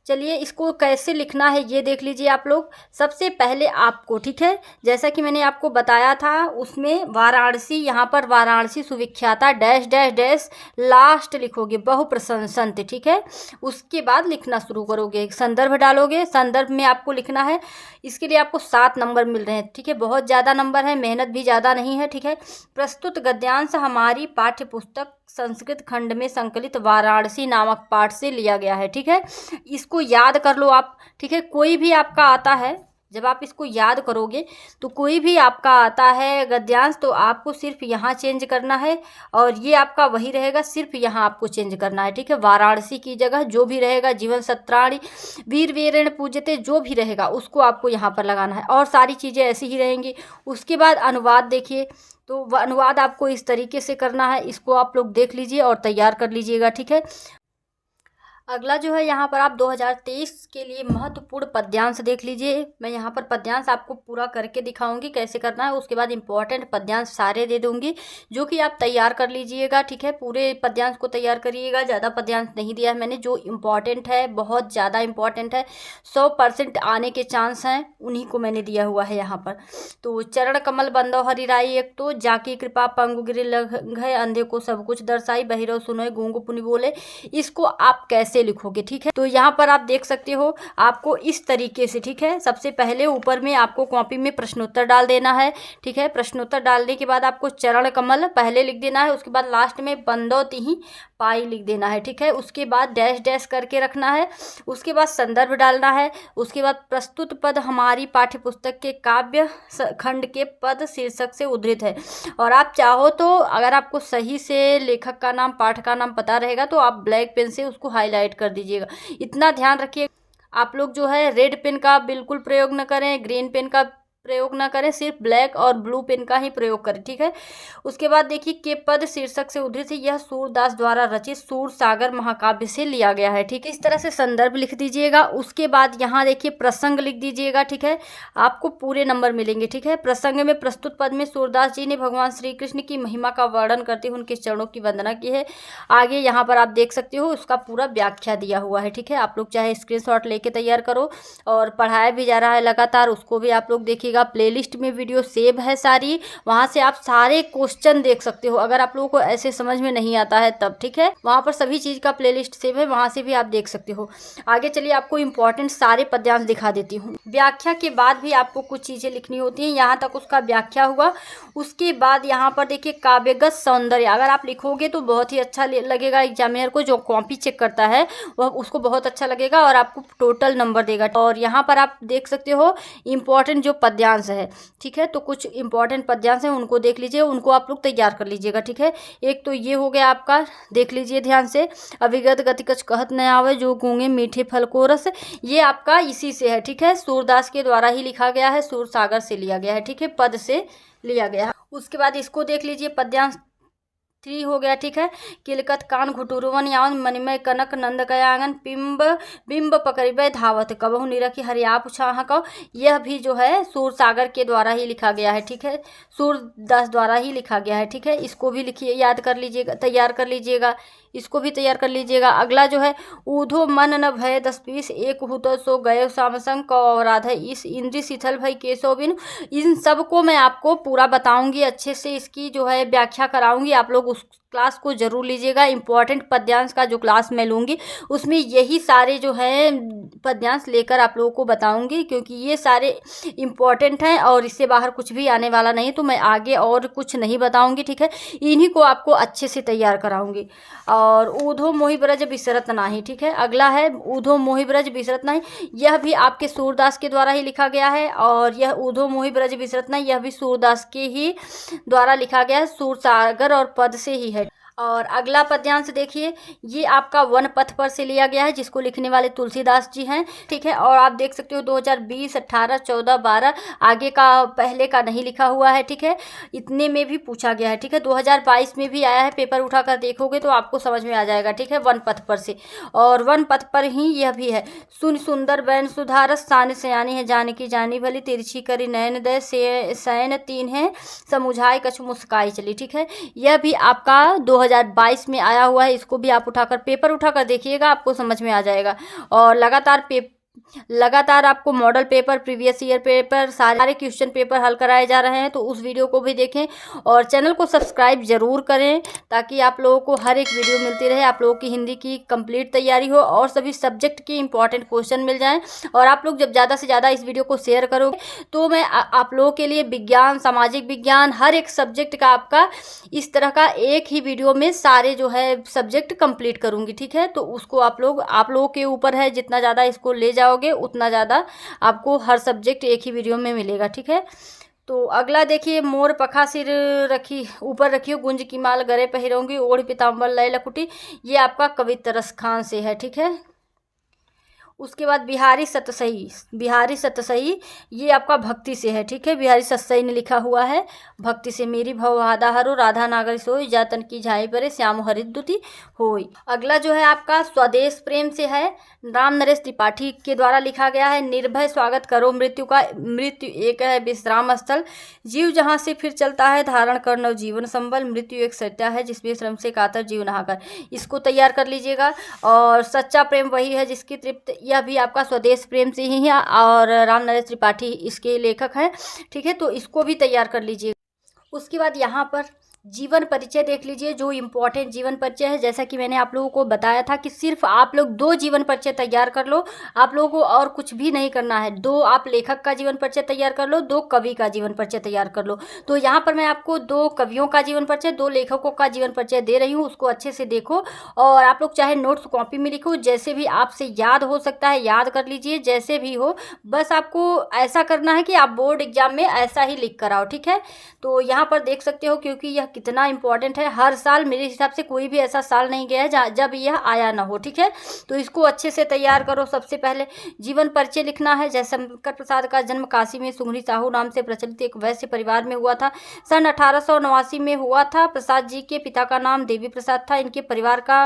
चलिए इसको कैसे लिखना है ये देख लीजिए आप लोग। सबसे पहले आपको, ठीक है, जैसा कि मैंने आपको बताया था उसमें वाराणसी, यहाँ पर वाराणसी सुविख्याता डैश डैश डैश लास्ट लिखोगे बहु प्रशंसन्ति। ठीक है, उसके बाद लिखना शुरू करोगे, संदर्भ डालोगे, संदर्भ में आपको लिखना है। इसके लिए आपको 7 नंबर मिल रहे हैं। ठीक है, बहुत ज़्यादा नंबर है, मेहनत भी ज़्यादा नहीं है। ठीक है, प्रस्तुत गद्यांश हमारी पाठ्य पुस्तक संस्कृत खंड में संकलित वाराणसी नामक पाठ से लिया गया है। ठीक है, इसको याद कर लो आप। ठीक है, कोई भी आपका आता है, जब आप इसको याद करोगे तो कोई भी आपका आता है गद्यांश, तो आपको सिर्फ यहाँ चेंज करना है और ये आपका वही रहेगा, सिर्फ यहाँ आपको चेंज करना है। ठीक है, वाराणसी की जगह जो भी रहेगा, जीवन सत्राणी वीर वीरेण पूजते जो भी रहेगा उसको आपको यहाँ पर लगाना है और सारी चीज़ें ऐसी ही रहेंगी। उसके बाद अनुवाद देखिए, तो अनुवाद आपको इस तरीके से करना है, इसको आप लोग देख लीजिए और तैयार कर लीजिएगा। ठीक है, अगला जो है यहाँ पर आप 2023 के लिए महत्वपूर्ण पद्यांश देख लीजिए। मैं यहाँ पर पद्यांश आपको पूरा करके दिखाऊंगी कैसे करना है, उसके बाद इंपॉर्टेंट पद्यांश सारे दे दूंगी जो कि आप तैयार कर लीजिएगा। ठीक है, पूरे पद्यांश को तैयार करिएगा, ज़्यादा पद्यांश नहीं दिया है मैंने, जो इम्पॉर्टेंट है, बहुत ज़्यादा इम्पॉर्टेंट है, 100% आने के चांस हैं, उन्हीं को मैंने दिया हुआ है यहाँ पर। तो चरण कमल बंदो हरिराई, एक तो जाकी कृपा पंगु गिरि लंघय, अंधे को सब कुछ दर्शाई, बहिरो सुनोय गूंग पुनि बोले, इसको आप कैसे लिखोगे। ठीक है, तो यहाँ पर आप देख सकते हो आपको इस तरीके से। ठीक है, सबसे पहले ऊपर में आपको कॉपी में प्रश्नोत्तर डाल देना है। ठीक है, प्रश्नोत्तर डालने के बाद आपको चरण कमल पहले लिख देना है, उसके बाद लास्ट में बंदौती ही पाई लिख देना है। ठीक है, उसके बाद डैश डैश करके रखना है, उसके बाद संदर्भ डालना है, उसके बाद प्रस्तुत पद हमारी पाठ्य पुस्तक के काव्य खंड के पद शीर्षक से उद्धृत है। और आप चाहो तो अगर आपको सही से लेखक का नाम पाठ का नाम पता रहेगा तो आप ब्लैक पेन से उसको हाईलाइट कर दीजिएगा। इतना ध्यान रखिए आप लोग जो है रेड पेन का बिल्कुल प्रयोग न करें, ग्रीन पेन का प्रयोग ना करें, सिर्फ ब्लैक और ब्लू पेन का ही प्रयोग करें। ठीक है, उसके बाद देखिए के पद शीर्षक से उद्धृत है, यह सूरदास द्वारा रचित सूर सागर महाकाव्य से लिया गया है। ठीक है, इस तरह से संदर्भ लिख दीजिएगा। उसके बाद यहाँ देखिए प्रसंग लिख दीजिएगा। ठीक है, आपको पूरे नंबर मिलेंगे। ठीक है, प्रसंग में प्रस्तुत पद में सूरदास जी ने भगवान श्री कृष्ण की महिमा का वर्णन करते हुए उनके चरणों की वंदना की है। आगे यहाँ पर आप देख सकते हो उसका पूरा व्याख्या दिया हुआ है। ठीक है, आप लोग चाहे स्क्रीनशॉट लेके तैयार करो, और पढ़ाया भी जा रहा है लगातार, उसको भी आप लोग देखिएगा। प्लेलिस्ट में वीडियो सेव है सारी, वहां से आप सारे क्वेश्चन देख सकते हो अगर आप लोगों को ऐसे समझ में नहीं आता है तब। ठीक है, वहां पर सभी चीज का प्लेलिस्ट सेव है, वहां से भी आप देख सकते हो। आगे चलिए आपको इंपॉर्टेंट सारे पद्यांश दिखा देती हूँ। व्याख्या के बाद भी आपको कुछ चीजें लिखनी होती हैं, यहाँ तक उसका व्याख्या हुआ। उसके बाद यहाँ पर देखिए काव्यगत सौंदर्य, अगर आप लिखोगे तो बहुत ही अच्छा लगेगा एग्जामिनर को, जो कॉपी चेक करता है वह उसको बहुत अच्छा लगेगा और आपको टोटल नंबर देगा। और यहाँ पर आप देख सकते हो इंपॉर्टेंट जो पद्यांश है। ठीक है, तो कुछ इंपॉर्टेंट पद्यांश हैं उनको देख लीजिए, उनको आप लोग तैयार कर लीजिएगा। ठीक है, एक तो ये हो गया आपका, देख लीजिए ध्यान से, अविगत गति कछ कहत न आवे जो गूंगे मीठे फल को रस, ये आपका इसी से है। ठीक है, सूरदास के द्वारा ही लिखा गया है, सूर सागर से लिया गया है। ठीक है, पद से लिया गया है। उसके बाद इसको देख लीजिए, पद्यांश 3 हो गया। ठीक है, किलकत कान घुटुरवन यावन मणिमय कनक नंद कयागन बिंब बिंब पकड़बे धावत कबहु निरखी हरियाप छाह कौ, यह भी जो है सूर सागर के द्वारा ही लिखा गया है। ठीक है, सूरदास द्वारा ही लिखा गया है। ठीक है, इसको भी लिखिए, याद कर लीजिएगा, तैयार कर लीजिएगा, इसको भी तैयार कर लीजिएगा। अगला जो है ऊधो मन न भय 10-20 एक हुतो सो गए सामसंग कौ राधा इस इंद्री शिथल भई केशव बिन, इन सबको मैं आपको पूरा बताऊंगी, अच्छे से इसकी जो है व्याख्या कराऊंगी। आप लोग उस क्लास को जरूर लीजिएगा। इंपॉर्टेंट पद्यांश का जो क्लास मैं लूँगी उसमें यही सारे जो है पद्यांश लेकर आप लोगों को बताऊंगी, क्योंकि ये सारे इंपॉर्टेंट हैं और इससे बाहर कुछ भी आने वाला नहीं, तो मैं आगे और कुछ नहीं बताऊंगी। ठीक है, इन्हीं को आपको अच्छे से तैयार कराऊंगी। और ऊधो मोहि ब्रज बिसरत नाही। ठीक है, अगला है ऊधो मोहि ब्रज बिसरत नाही, यह भी आपके सूरदास के द्वारा ही लिखा गया है। और यह ऊधो मोहि ब्रज बिसरत नाही, यह भी सूरदास के ही द्वारा लिखा गया है, सूर सागर और पद से ही है। और अगला पद्यांश देखिए, ये आपका वन पथ पर से लिया गया है, जिसको लिखने वाले तुलसीदास जी हैं, ठीक है। और आप देख सकते हो 2020, 18, 14, 12 आगे का पहले का नहीं लिखा हुआ है, ठीक है। इतने में भी पूछा गया है, ठीक है। 2022 में भी आया है, पेपर उठाकर देखोगे तो आपको समझ में आ जाएगा, ठीक है। वन पथ पर से, और वन पथ पर ही यह भी है, सुन सुंदर बैन सुधारस सान सयानी है जानकी जानी भली तिरछी करी नयन दय सैन तीन है समुझाए कछु मुस्काई चली, ठीक है। यह भी आपका 2022 में आया हुआ है, इसको भी आप उठाकर पेपर उठाकर देखिएगा, आपको समझ में आ जाएगा। और लगातार आपको model paper, previous year paper, सारे क्वेश्चन पेपर हल कराए जा रहे हैं, तो उस वीडियो को भी देखें और चैनल को सब्सक्राइब जरूर करें, ताकि आप लोगों को हर एक वीडियो मिलती रहे, आप लोगों की हिंदी की कंप्लीट तैयारी हो और सभी सब्जेक्ट के इंपॉर्टेंट क्वेश्चन मिल जाएं। और आप लोग जब ज़्यादा से ज़्यादा इस वीडियो को शेयर करोगे तो मैं आप लोगों के लिए विज्ञान, सामाजिक विज्ञान, हर एक सब्जेक्ट का आपका इस तरह का एक ही वीडियो में सारे जो है सब्जेक्ट कंप्लीट करूँगी, ठीक है। तो उसको आप लोगों के ऊपर है, जितना ज़्यादा इसको ले जाओगे उतना ज़्यादा आपको हर सब्जेक्ट एक ही वीडियो में मिलेगा, ठीक है। तो अगला देखिए, मोर पखा सिर रखी ऊपर रखियो गुंज की माल गरे पहिरोंगी ओढ़ पीताम्बर लय लकुटी, ये आपका कविता रस खान से है, ठीक है। उसके बाद बिहारी सतसही ये आपका भक्ति से है, ठीक है। बिहारी सतसही ने लिखा हुआ है, भक्ति से मेरी भव आधा हरो राधा नागर सोई जातन की झाई परे श्याम हरिद्युति होई। अगला जो है आपका स्वदेश प्रेम से है, राम नरेश त्रिपाठी के द्वारा लिखा गया है। निर्भय स्वागत करो मृत्यु का, मृत्यु एक है विश्राम स्थल, जीव जहाँ से फिर चलता है धारण कर नव जीवन संबल, मृत्यु एक सत्या है जिसमें श्रम से कातर जीव नहाकर, इसको तैयार कर लीजिएगा। और सच्चा प्रेम वही है जिसकी तृप्त, यह भी आपका स्वदेश प्रेम से ही है और राम नरेश त्रिपाठी इसके लेखक हैं, ठीक है। तो इसको भी तैयार कर लीजिए। उसके बाद यहाँ पर जीवन परिचय देख लीजिए, जो इम्पोर्टेंट जीवन परिचय है, जैसा कि मैंने आप लोगों को बताया था कि सिर्फ आप लोग 2 जीवन परिचय तैयार कर लो, आप लोगों को और कुछ भी नहीं करना है। 2 आप लेखक का जीवन परिचय तैयार कर लो, 2 कवि का जीवन परिचय तैयार कर लो। तो यहाँ पर मैं आपको 2 कवियों का जीवन परिचय, 2 लेखकों का जीवन परिचय दे रही हूँ, उसको अच्छे से देखो। और आप लोग चाहे नोट्स कॉपी में लिखो, जैसे भी आपसे याद हो सकता है याद कर लीजिए, जैसे भी हो, बस आपको ऐसा करना है कि आप बोर्ड एग्जाम में ऐसा ही लिख कर आओ, ठीक है। तो यहाँ पर देख सकते हो, क्योंकि यह कितना इंपॉर्टेंट है, हर साल मेरे हिसाब से कोई भी ऐसा साल नहीं गया है जब यह आया ना हो, ठीक है। तो इसको अच्छे से तैयार करो। सबसे पहले जीवन परिचय लिखना है। जयशंकर प्रसाद का जन्म काशी में सुंगरी साहू नाम से प्रचलित एक वैश्य परिवार में हुआ था। सन 1889 में हुआ था। प्रसाद जी के पिता का नाम देवी प्रसाद था। इनके परिवार का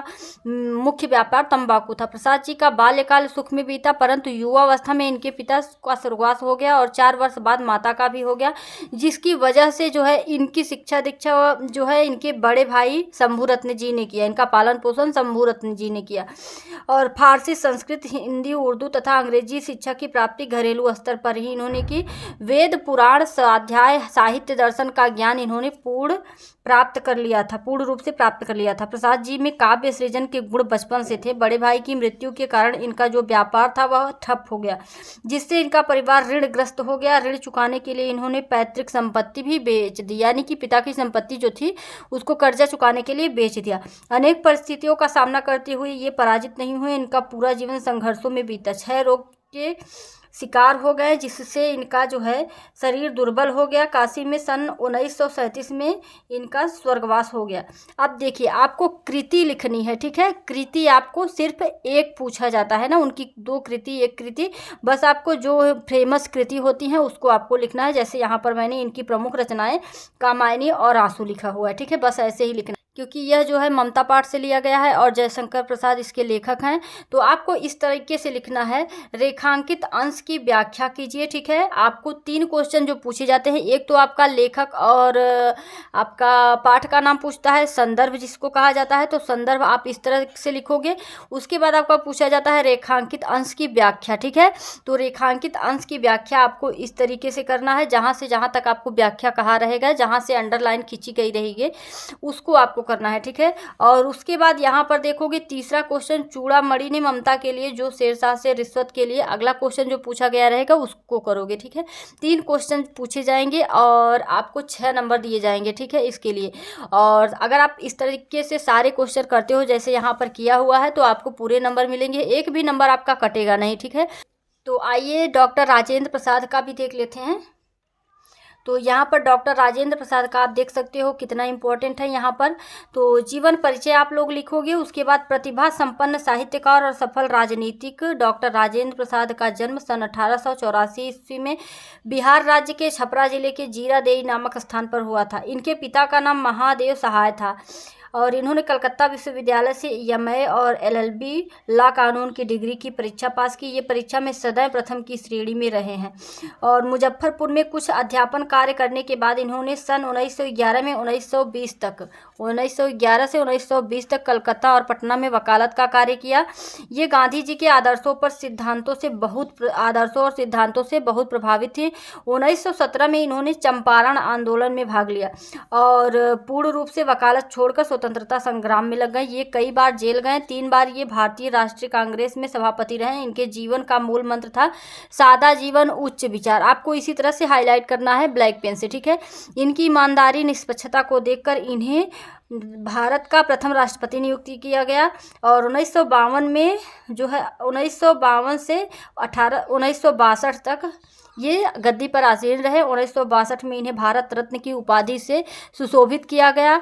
मुख्य व्यापार तंबाकू था। प्रसाद जी का बाल्यकाल सुख में बीता, परंतु युवावस्था में इनके पिता का स्वर्गवास हो गया और 4 वर्ष बाद माता का भी हो गया, जिसकी वजह से जो है इनकी शिक्षा दीक्षा जो है इनके बड़े भाई शंभू रत्न जी ने किया। इनका पालन पोषण शंभू रत्न जी ने किया। और फारसी, संस्कृत, हिंदी, उर्दू तथा अंग्रेजी शिक्षा की प्राप्ति घरेलू स्तर पर ही इन्होंने की। वेद, पुराण, स्वाध्याय, साहित्य, दर्शन का ज्ञान इन्होंने पूर्ण रूप से प्राप्त कर लिया था। प्रसाद जी में काव्य सृजन के गुण बचपन से थे। बड़े भाई की मृत्यु के कारण इनका जो व्यापार था वह ठप हो गया, जिससे इनका परिवार ऋणग्रस्त हो गया। ऋण चुकाने के लिए इन्होंने पैतृक संपत्ति भी बेच दी, यानी कि पिता की संपत्ति जो थी उसको कर्जा चुकाने के लिए बेच दिया। अनेक परिस्थितियों का सामना करते हुए ये पराजित नहीं हुए। इनका पूरा जीवन संघर्षों में बीता। 6 रोग के शिकार हो गए, जिससे इनका जो है शरीर दुर्बल हो गया। काशी में सन 1937 में इनका स्वर्गवास हो गया। अब देखिए, आपको कृति लिखनी है, ठीक है। कृति आपको सिर्फ एक पूछा जाता है ना, उनकी 2 कृति 1 कृति, बस आपको जो फेमस कृति होती हैं उसको आपको लिखना है। जैसे यहाँ पर मैंने इनकी प्रमुख रचनाएं कामायनी और आंसू लिखा हुआ है, ठीक है। बस ऐसे ही लिखना, क्योंकि यह जो है ममता पाठ से लिया गया है और जयशंकर प्रसाद इसके लेखक हैं। तो आपको इस तरीके से लिखना है। रेखांकित अंश की व्याख्या कीजिए, ठीक है। आपको 3 क्वेश्चन जो पूछे जाते हैं, एक तो आपका लेखक और आपका पाठ का नाम पूछता है, संदर्भ जिसको कहा जाता है, तो संदर्भ आप इस तरह से लिखोगे। उसके बाद आपका पूछा जाता है रेखांकित अंश की व्याख्या, ठीक है। तो रेखांकित अंश की व्याख्या आपको इस तरीके से करना है, जहाँ से जहाँ तक आपको व्याख्या कहा रहेगा, जहाँ से अंडरलाइन खींची गई रहेगी उसको आपको करना है, ठीक है। और उसके बाद यहाँ पर देखोगे तीसरा क्वेश्चन, चूड़ामणि ने ममता के लिए जो शेरशाह से रिश्वत के लिए अगला क्वेश्चन जो पूछा गया रहेगा उसको करोगे, ठीक है। 3 क्वेश्चन पूछे जाएंगे और आपको 6 नंबर दिए जाएंगे, ठीक है, इसके लिए। और अगर आप इस तरीके से सारे क्वेश्चन करते हो जैसे यहाँ पर किया हुआ है तो आपको पूरे नंबर मिलेंगे, एक भी नंबर आपका कटेगा नहीं, ठीक है। तो आइए डॉक्टर राजेंद्र प्रसाद का भी देख लेते हैं। तो यहाँ पर डॉक्टर राजेंद्र प्रसाद का आप देख सकते हो कितना इम्पोर्टेंट है यहाँ पर। तो जीवन परिचय आप लोग लिखोगे। उसके बाद प्रतिभा संपन्न साहित्यकार और सफल राजनीतिक डॉक्टर राजेंद्र प्रसाद का जन्म सन 1884 ईस्वी में बिहार राज्य के छपरा जिले के जीरादेई नामक स्थान पर हुआ था। इनके पिता का नाम महादेव सहाय था और इन्होंने कलकत्ता विश्वविद्यालय से एमए और एलएलबी लॉ कानून की डिग्री की परीक्षा पास की। ये परीक्षा में सदैव प्रथम की श्रेणी में रहे हैं और मुजफ्फरपुर में कुछ अध्यापन कार्य करने के बाद इन्होंने सन 1911 में 1920 तक 1911 से 1920 तक कलकत्ता और पटना में वकालत का कार्य किया। ये गांधी जी के आदर्शों और सिद्धांतों से बहुत प्रभावित थे। 1917 में इन्होंने चंपारण आंदोलन में भाग लिया और पूर्ण रूप से वकालत छोड़कर स्वतंत्रता संग्राम में लग गए। ये कई बार जेल गए। 3 बार ये भारतीय राष्ट्रीय कांग्रेस में सभापति रहे। इनके जीवन का मूल मंत्र था सादा जीवन उच्च विचार। आपको इसी तरह से हाईलाइट करना है ब्लैक पेन से, ठीक है। इनकी ईमानदारी निष्पक्षता को देखकर इन्हें भारत का प्रथम राष्ट्रपति नियुक्त किया गया और 1952 में जो है 1952 से 1962 तक ये गद्दी पर आसीन रहे। 1962 में इन्हें भारत रत्न की उपाधि से सुशोभित किया गया।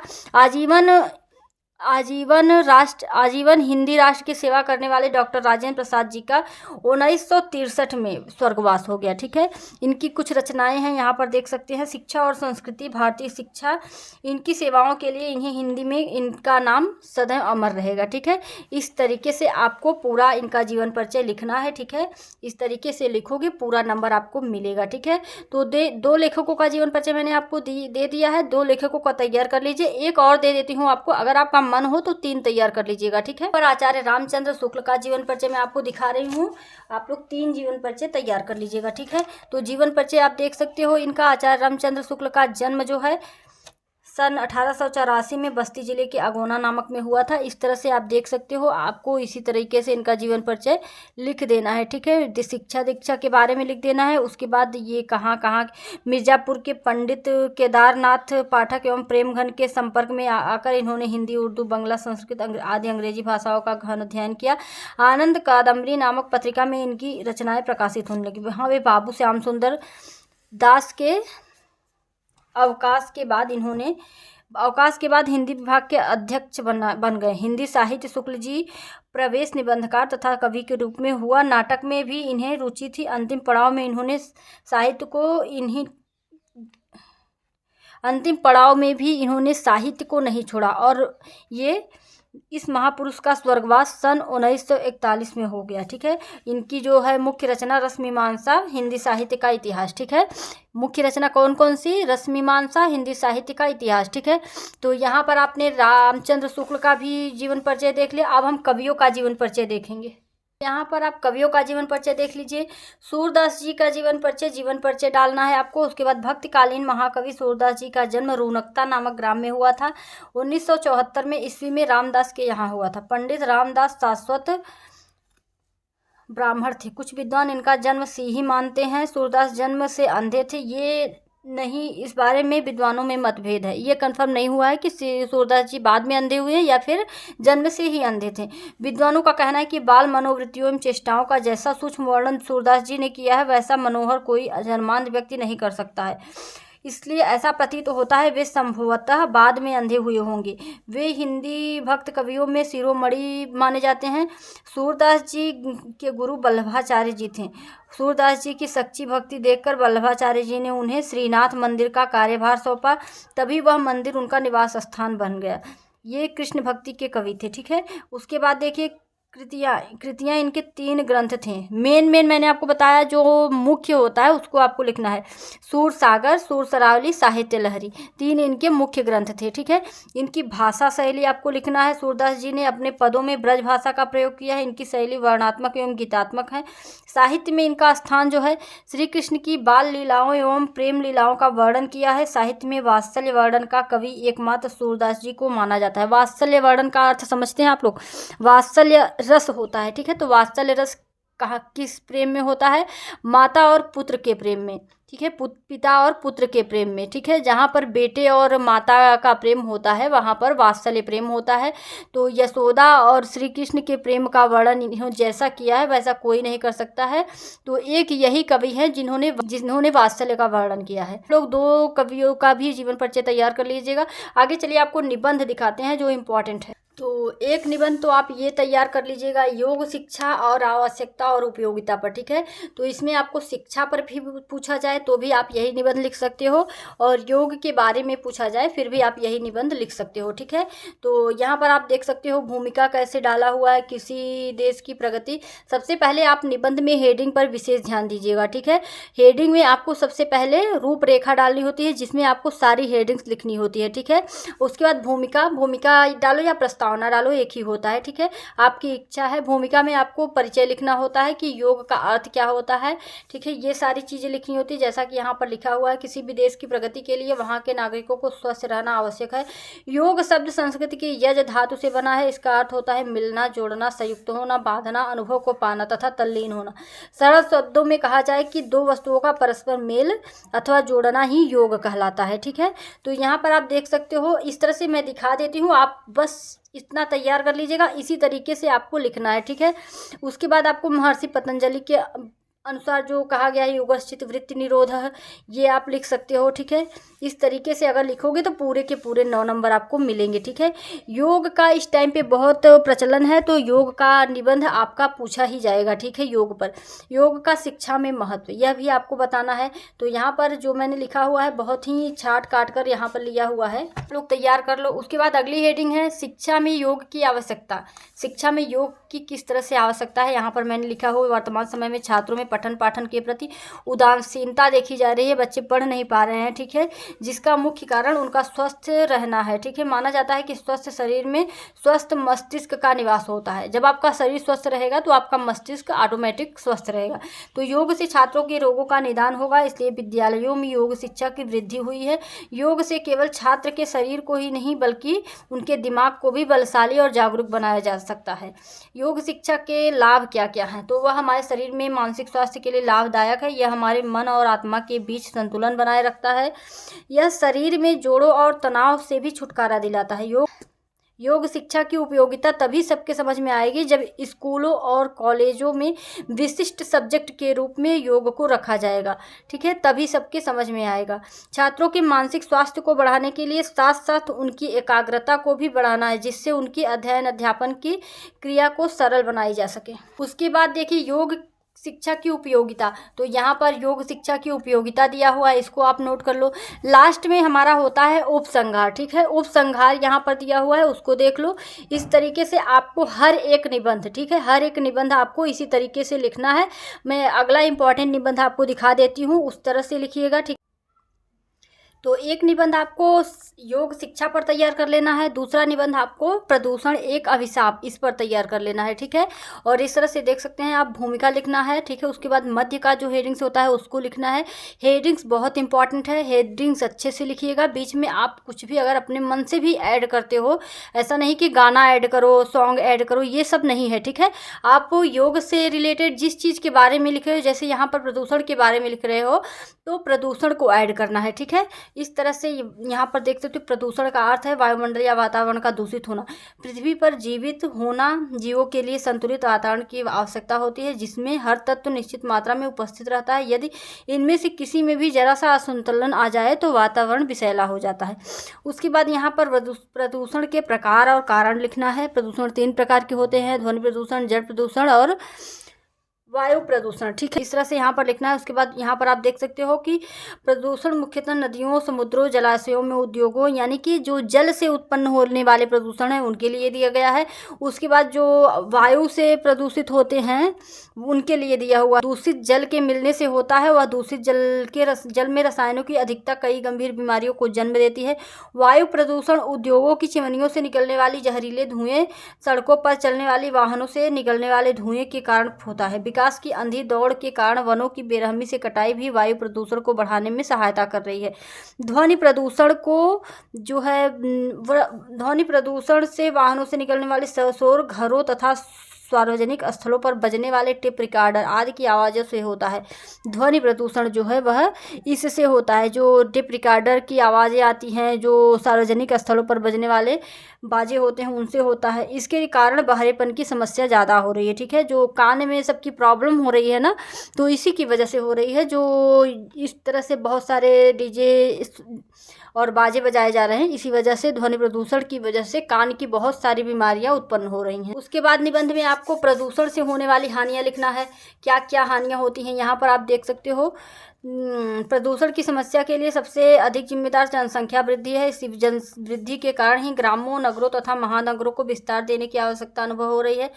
आजीवन हिंदी राष्ट्र की सेवा करने वाले डॉक्टर राजेंद्र प्रसाद जी का 1963 में स्वर्गवास हो गया, ठीक है। इनकी कुछ रचनाएं हैं यहाँ पर देख सकते हैं। शिक्षा और संस्कृति, भारतीय शिक्षा, इनकी सेवाओं के लिए इन्हें हिंदी में इनका नाम सदैव अमर रहेगा, ठीक है। इस तरीके से आपको पूरा इनका जीवन परिचय लिखना है, ठीक है। इस तरीके से लिखोगे पूरा नंबर आपको मिलेगा, ठीक है। तो 2 लेखकों का जीवन परिचय मैंने आपको दे दिया है। 2 लेखकों का तैयार कर लीजिए। एक और दे देती हूँ आपको, अगर आपका मन हो तो 3 तैयार कर लीजिएगा, ठीक है। पर आचार्य रामचंद्र शुक्ल का जीवन परिचय मैं आपको दिखा रही हूँ। आप लोग 3 जीवन परिचय तैयार कर लीजिएगा, ठीक है। तो जीवन परिचय आप देख सकते हो इनका। आचार्य रामचंद्र शुक्ल का जन्म जो है सन 1884 में बस्ती जिले के अगोना नामक में हुआ था। इस तरह से आप देख सकते हो। आपको इसी तरीके से इनका जीवन परिचय लिख देना है, ठीक है। शिक्षा दीक्षा के बारे में लिख देना है। उसके बाद ये कहाँ मिर्ज़ापुर के पंडित केदारनाथ पाठक एवं प्रेमघन के संपर्क में आकर इन्होंने हिंदी, उर्दू, बंगला, संस्कृत आदि अंग्रेजी भाषाओं का गहन अध्ययन किया। आनंद कादम्बरी नामक पत्रिका में इनकी रचनाएं प्रकाशित होने लगी। हाँ, वे बाबू श्याम सुंदर दास के अवकाश के बाद हिंदी विभाग के अध्यक्ष बन गए। हिंदी साहित्य शुक्ल जी प्रवेश निबंधकार तथा कवि के रूप में हुआ। नाटक में भी इन्हें रुचि थी। अंतिम पड़ाव में इन्होंने साहित्य को नहीं छोड़ा और ये इस महापुरुष का स्वर्गवास सन 1941 में हो गया, ठीक है। इनकी जो है मुख्य रचना रसमीमांसा, हिंदी साहित्य का इतिहास, ठीक है। मुख्य रचना कौन कौन सी? रसमीमांसा, हिंदी साहित्य का इतिहास, ठीक है। तो यहाँ पर आपने रामचंद्र शुक्ल का भी जीवन परिचय देख लिया। अब हम कवियों का जीवन परिचय देखेंगे। यहाँ पर आप कवियों का जीवन परिचय देख लीजिए। सूरदास जी का जीवन परिचय डालना है आपको। उसके बाद भक्तिकालीन महाकवि सूरदास जी का जन्म रूनकता नामक ग्राम में हुआ था। 1974 में ईस्वी में रामदास के यहाँ हुआ था। पंडित रामदास शाश्वत ब्राह्मण थे। कुछ विद्वान इनका जन्म सिंही मानते हैं। सूरदास जन्म से अंधे थे, ये नहीं, इस बारे में विद्वानों में मतभेद है। ये कंफर्म नहीं हुआ है कि सूरदास जी बाद में अंधे हुए या फिर जन्म से ही अंधे थे। विद्वानों का कहना है कि बाल मनोवृत्तियों एवं चेष्टाओं का जैसा सूक्ष्म वर्णन सूरदास जी ने किया है वैसा मनोहर कोई जन्मांध व्यक्ति नहीं कर सकता है। इसलिए ऐसा प्रतीत होता है वे संभवतः बाद में अंधे हुए होंगे। वे हिंदी भक्त कवियों में शिरोमणि माने जाते हैं। सूरदास जी के गुरु वल्लभाचार्य जी थे। सूरदास जी की सच्ची भक्ति देखकर वल्लभाचार्य जी ने उन्हें श्रीनाथ मंदिर का कार्यभार सौंपा, तभी वह मंदिर उनका निवास स्थान बन गया। ये कृष्ण भक्ति के कवि थे, ठीक है। उसके बाद देखिए कृतियाँ इनके 3 ग्रंथ थे। मेन मैंने आपको बताया जो मुख्य होता है उसको आपको लिखना है। सूर सागर, सूर सरावली, साहित्य लहरी, 3 इनके मुख्य ग्रंथ थे, ठीक है। इनकी भाषा शैली आपको लिखना है। सूरदास जी ने अपने पदों में ब्रज भाषा का प्रयोग किया है। इनकी शैली वर्णात्मक एवं गीतात्मक है। साहित्य में इनका स्थान जो है श्री कृष्ण की बाल लीलाओं एवं प्रेम लीलाओं का वर्णन किया है। साहित्य में वात्सल्य वर्णन का कवि एकमात्र सूरदास जी को माना जाता है। वात्सल्य वर्णन का अर्थ समझते हैं आप लोग? वात्सल्य रस होता है, ठीक है। तो वात्सल्य रस कहाँ किस प्रेम में होता है? माता और पुत्र के प्रेम में, ठीक है, पिता और पुत्र के प्रेम में, ठीक है। जहाँ पर बेटे और माता का प्रेम होता है वहाँ पर वात्सल्य प्रेम होता है। तो यशोदा और श्री कृष्ण के प्रेम का वर्णन इन्होंने जैसा किया है वैसा कोई नहीं कर सकता है। तो एक यही कवि हैं जिन्होंने वात्सल्य का वर्णन किया है। लोग 2 कवियों का भी जीवन परिचय तैयार कर लीजिएगा। आगे चलिए आपको निबंध दिखाते हैं जो इम्पोर्टेंट है। तो एक निबंध तो आप ये तैयार कर लीजिएगा, योग शिक्षा और आवश्यकता और उपयोगिता पर, ठीक है। तो इसमें आपको शिक्षा पर भी पूछा जाए तो भी आप यही निबंध लिख सकते हो, और योग के बारे में पूछा जाए फिर भी आप यही निबंध लिख सकते हो, ठीक है। तो यहाँ पर आप देख सकते हो भूमिका कैसे डाला हुआ है, किसी देश की प्रगति। सबसे पहले आप निबंध में हेडिंग पर विशेष ध्यान दीजिएगा, ठीक है। हेडिंग में आपको सबसे पहले रूपरेखा डालनी होती है जिसमें आपको सारी हेडिंग्स लिखनी होती है, ठीक है। उसके बाद भूमिका डालो या प्रस्तावना डालो, एक ही होता है, ठीक है। आपकी इच्छा है। भूमिका में आपको परिचय लिखना होता है कि योग का अर्थ क्या होता है, ठीक है। ये सारी चीज़ें लिखनी होती है जैसा कि यहाँ पर लिखा हुआ है, किसी भी देश की प्रगति के लिए वहाँ के नागरिकों को स्वस्थ रहना आवश्यक है। योग शब्द संस्कृत के यज धातु से बना है। इसका अर्थ होता है मिलना, जोड़ना, संयुक्त होना, बांधना, अनुभव को पाना तथा तल्लीन होना। सरल शब्दों में कहा जाए कि 2 वस्तुओं का परस्पर मेल अथवा जोड़ना ही योग कहलाता है, ठीक है। तो यहाँ पर आप देख सकते हो, इस तरह से मैं दिखा देती हूँ, आप बस इतना तैयार कर लीजिएगा, इसी तरीके से आपको लिखना है, ठीक है। उसके बाद आपको महर्षि पतंजलि के अनुसार जो कहा गया है योगश्चित वृत्ति निरोध है, ये आप लिख सकते हो, ठीक है। इस तरीके से अगर लिखोगे तो पूरे के पूरे 9 नंबर आपको मिलेंगे, ठीक है। योग का इस टाइम पे बहुत प्रचलन है तो योग का निबंध आपका पूछा ही जाएगा, ठीक है। योग पर, योग का शिक्षा में महत्व, यह भी आपको बताना है। तो यहाँ पर जो मैंने लिखा हुआ है बहुत ही छाट काट कर यहाँ पर लिया हुआ है, आप लोग तैयार कर लो। उसके बाद अगली हेडिंग है शिक्षा में योग की आवश्यकता। शिक्षा में योग की किस तरह से आवश्यकता है, यहाँ पर मैंने लिखा हुआ वर्तमान समय में छात्रों में पठन पाठन के प्रति उदासीनता देखी जा रही है, बच्चे पढ़ नहीं पा रहे हैं, ठीक है। जिसका मुख्य कारण उनका स्वस्थ रहना है, ठीक है। माना जाता है कि स्वस्थ शरीर में स्वस्थ मस्तिष्क का निवास होता है। जब आपका शरीर स्वस्थ रहेगा तो आपका मस्तिष्क ऑटोमेटिक स्वस्थ रहेगा। तो योग से छात्रों के रोगों का निदान होगा, इसलिए विद्यालयों में योग शिक्षा की वृद्धि हुई है। योग से केवल छात्र के शरीर को ही नहीं बल्कि उनके दिमाग को भी बलशाली और जागरूक बनाया जा सकता है। योग शिक्षा के लाभ क्या क्या हैं, तो वह हमारे शरीर में मानसिक स्वास्थ्य के लिए लाभदायक है। यह हमारे मन और आत्मा के बीच संतुलन बनाए रखता है। यह शरीर में जोड़ों और तनाव से भी छुटकारा दिलाता है। योग शिक्षा की उपयोगिता तभी सबके समझ में आएगी जब स्कूलों और कॉलेजों में विशिष्ट सब्जेक्ट के रूप में योग को रखा जाएगा, ठीक है। तभी सबके समझ में आएगा। छात्रों के मानसिक स्वास्थ्य को बढ़ाने के लिए साथ साथ उनकी एकाग्रता को भी बढ़ाना है, जिससे उनकी अध्ययन अध्यापन की क्रिया को सरल बनाई जा सके। उसके बाद देखिए योग शिक्षा की उपयोगिता, तो यहाँ पर योग शिक्षा की उपयोगिता दिया हुआ है, इसको आप नोट कर लो। लास्ट में हमारा होता है उपसंहार, ठीक है। उपसंहार यहाँ पर दिया हुआ है, उसको देख लो। इस तरीके से आपको हर एक निबंध, ठीक है, हर एक निबंध आपको इसी तरीके से लिखना है। मैं अगला इंपॉर्टेंट निबंध आपको दिखा देती हूँ, उस तरह से लिखिएगा, ठीक। तो एक निबंध आपको योग शिक्षा पर तैयार कर लेना है, दूसरा निबंध आपको प्रदूषण एक अभिशाप, इस पर तैयार कर लेना है, ठीक है। और इस तरह से देख सकते हैं आप भूमिका लिखना है, ठीक है। उसके बाद मध्य का जो हेडिंग्स होता है उसको लिखना है। हेडिंग्स बहुत इंपॉर्टेंट है, हेडिंग्स अच्छे से लिखिएगा। बीच में आप कुछ भी अगर अपने मन से भी ऐड करते हो, ऐसा नहीं कि गाना ऐड करो, सॉन्ग ऐड करो, ये सब नहीं है, ठीक है। आप योग से रिलेटेड जिस चीज़ के बारे में लिख रहे हो, जैसे यहाँ पर प्रदूषण के बारे में लिख रहे हो तो प्रदूषण को ऐड करना है, ठीक है। इस तरह से यहाँ पर देख सकते हो प्रदूषण का अर्थ है वायुमंडल या वातावरण का दूषित होना। पृथ्वी पर जीवित होना जीवों के लिए संतुलित वातावरण की आवश्यकता होती है, जिसमें हर तत्व निश्चित मात्रा में उपस्थित रहता है। यदि इनमें से किसी में भी जरा सा असंतुलन आ जाए तो वातावरण विषैला हो जाता है। उसके बाद यहाँ पर प्रदूषण के प्रकार और कारण लिखना है। प्रदूषण 3 प्रकार के होते हैं, ध्वनि प्रदूषण, जल प्रदूषण और वायु प्रदूषण, ठीक है। इस तरह से यहाँ पर लिखना है। उसके बाद यहाँ पर आप देख सकते हो कि प्रदूषण मुख्यतः नदियों, समुद्रों, जलाशयों में, उद्योगों यानी कि जो जल से उत्पन्न होने वाले प्रदूषण हैं उनके लिए दिया गया है। उसके बाद जो वायु से प्रदूषित होते हैं उनके लिए दिया हुआ। दूषित जल के मिलने से होता है, वह दूषित जल में रसायनों की अधिकता कई गंभीर बीमारियों को जन्म देती है। वायु प्रदूषण उद्योगों की चिमनियों से निकलने वाली जहरीले धुएं, सड़कों पर चलने वाली वाहनों से निकलने वाले धुएं के कारण होता है। विकास की अंधी दौड़ के कारण वनों की बेरहमी से कटाई भी वायु प्रदूषण को बढ़ाने में सहायता कर रही है। ध्वनि प्रदूषण को जो है ध्वनि प्रदूषण से वाहनों से निकलने वाले शोर, घरों तथा सार्वजनिक स्थलों पर बजने वाले टेप रिकॉर्डर आदि की आवाज़ों से होता है। ध्वनि प्रदूषण जो है वह इससे होता है, जो टेप रिकॉर्डर की आवाज़ें आती हैं, जो सार्वजनिक स्थलों पर बजने वाले बाजे होते हैं, उनसे होता है। इसके कारण बहरेपन की समस्या ज़्यादा हो रही है, ठीक है। जो कान में सबकी प्रॉब्लम हो रही है ना, तो इसी की वजह से हो रही है। जो इस तरह से बहुत सारे डीजे और बाजे बजाए जा रहे हैं, इसी वजह से ध्वनि प्रदूषण की वजह से कान की बहुत सारी बीमारियां उत्पन्न हो रही हैं। उसके बाद निबंध में आपको प्रदूषण से होने वाली हानियां लिखना है। क्या क्या हानियां होती हैं यहाँ पर आप देख सकते हो। प्रदूषण की समस्या के लिए सबसे अधिक जिम्मेदार जनसंख्या वृद्धि है। इस जन वृद्धि के कारण ही ग्रामों, नगरों तथा महानगरों को विस्तार देने की आवश्यकता अनुभव हो रही है।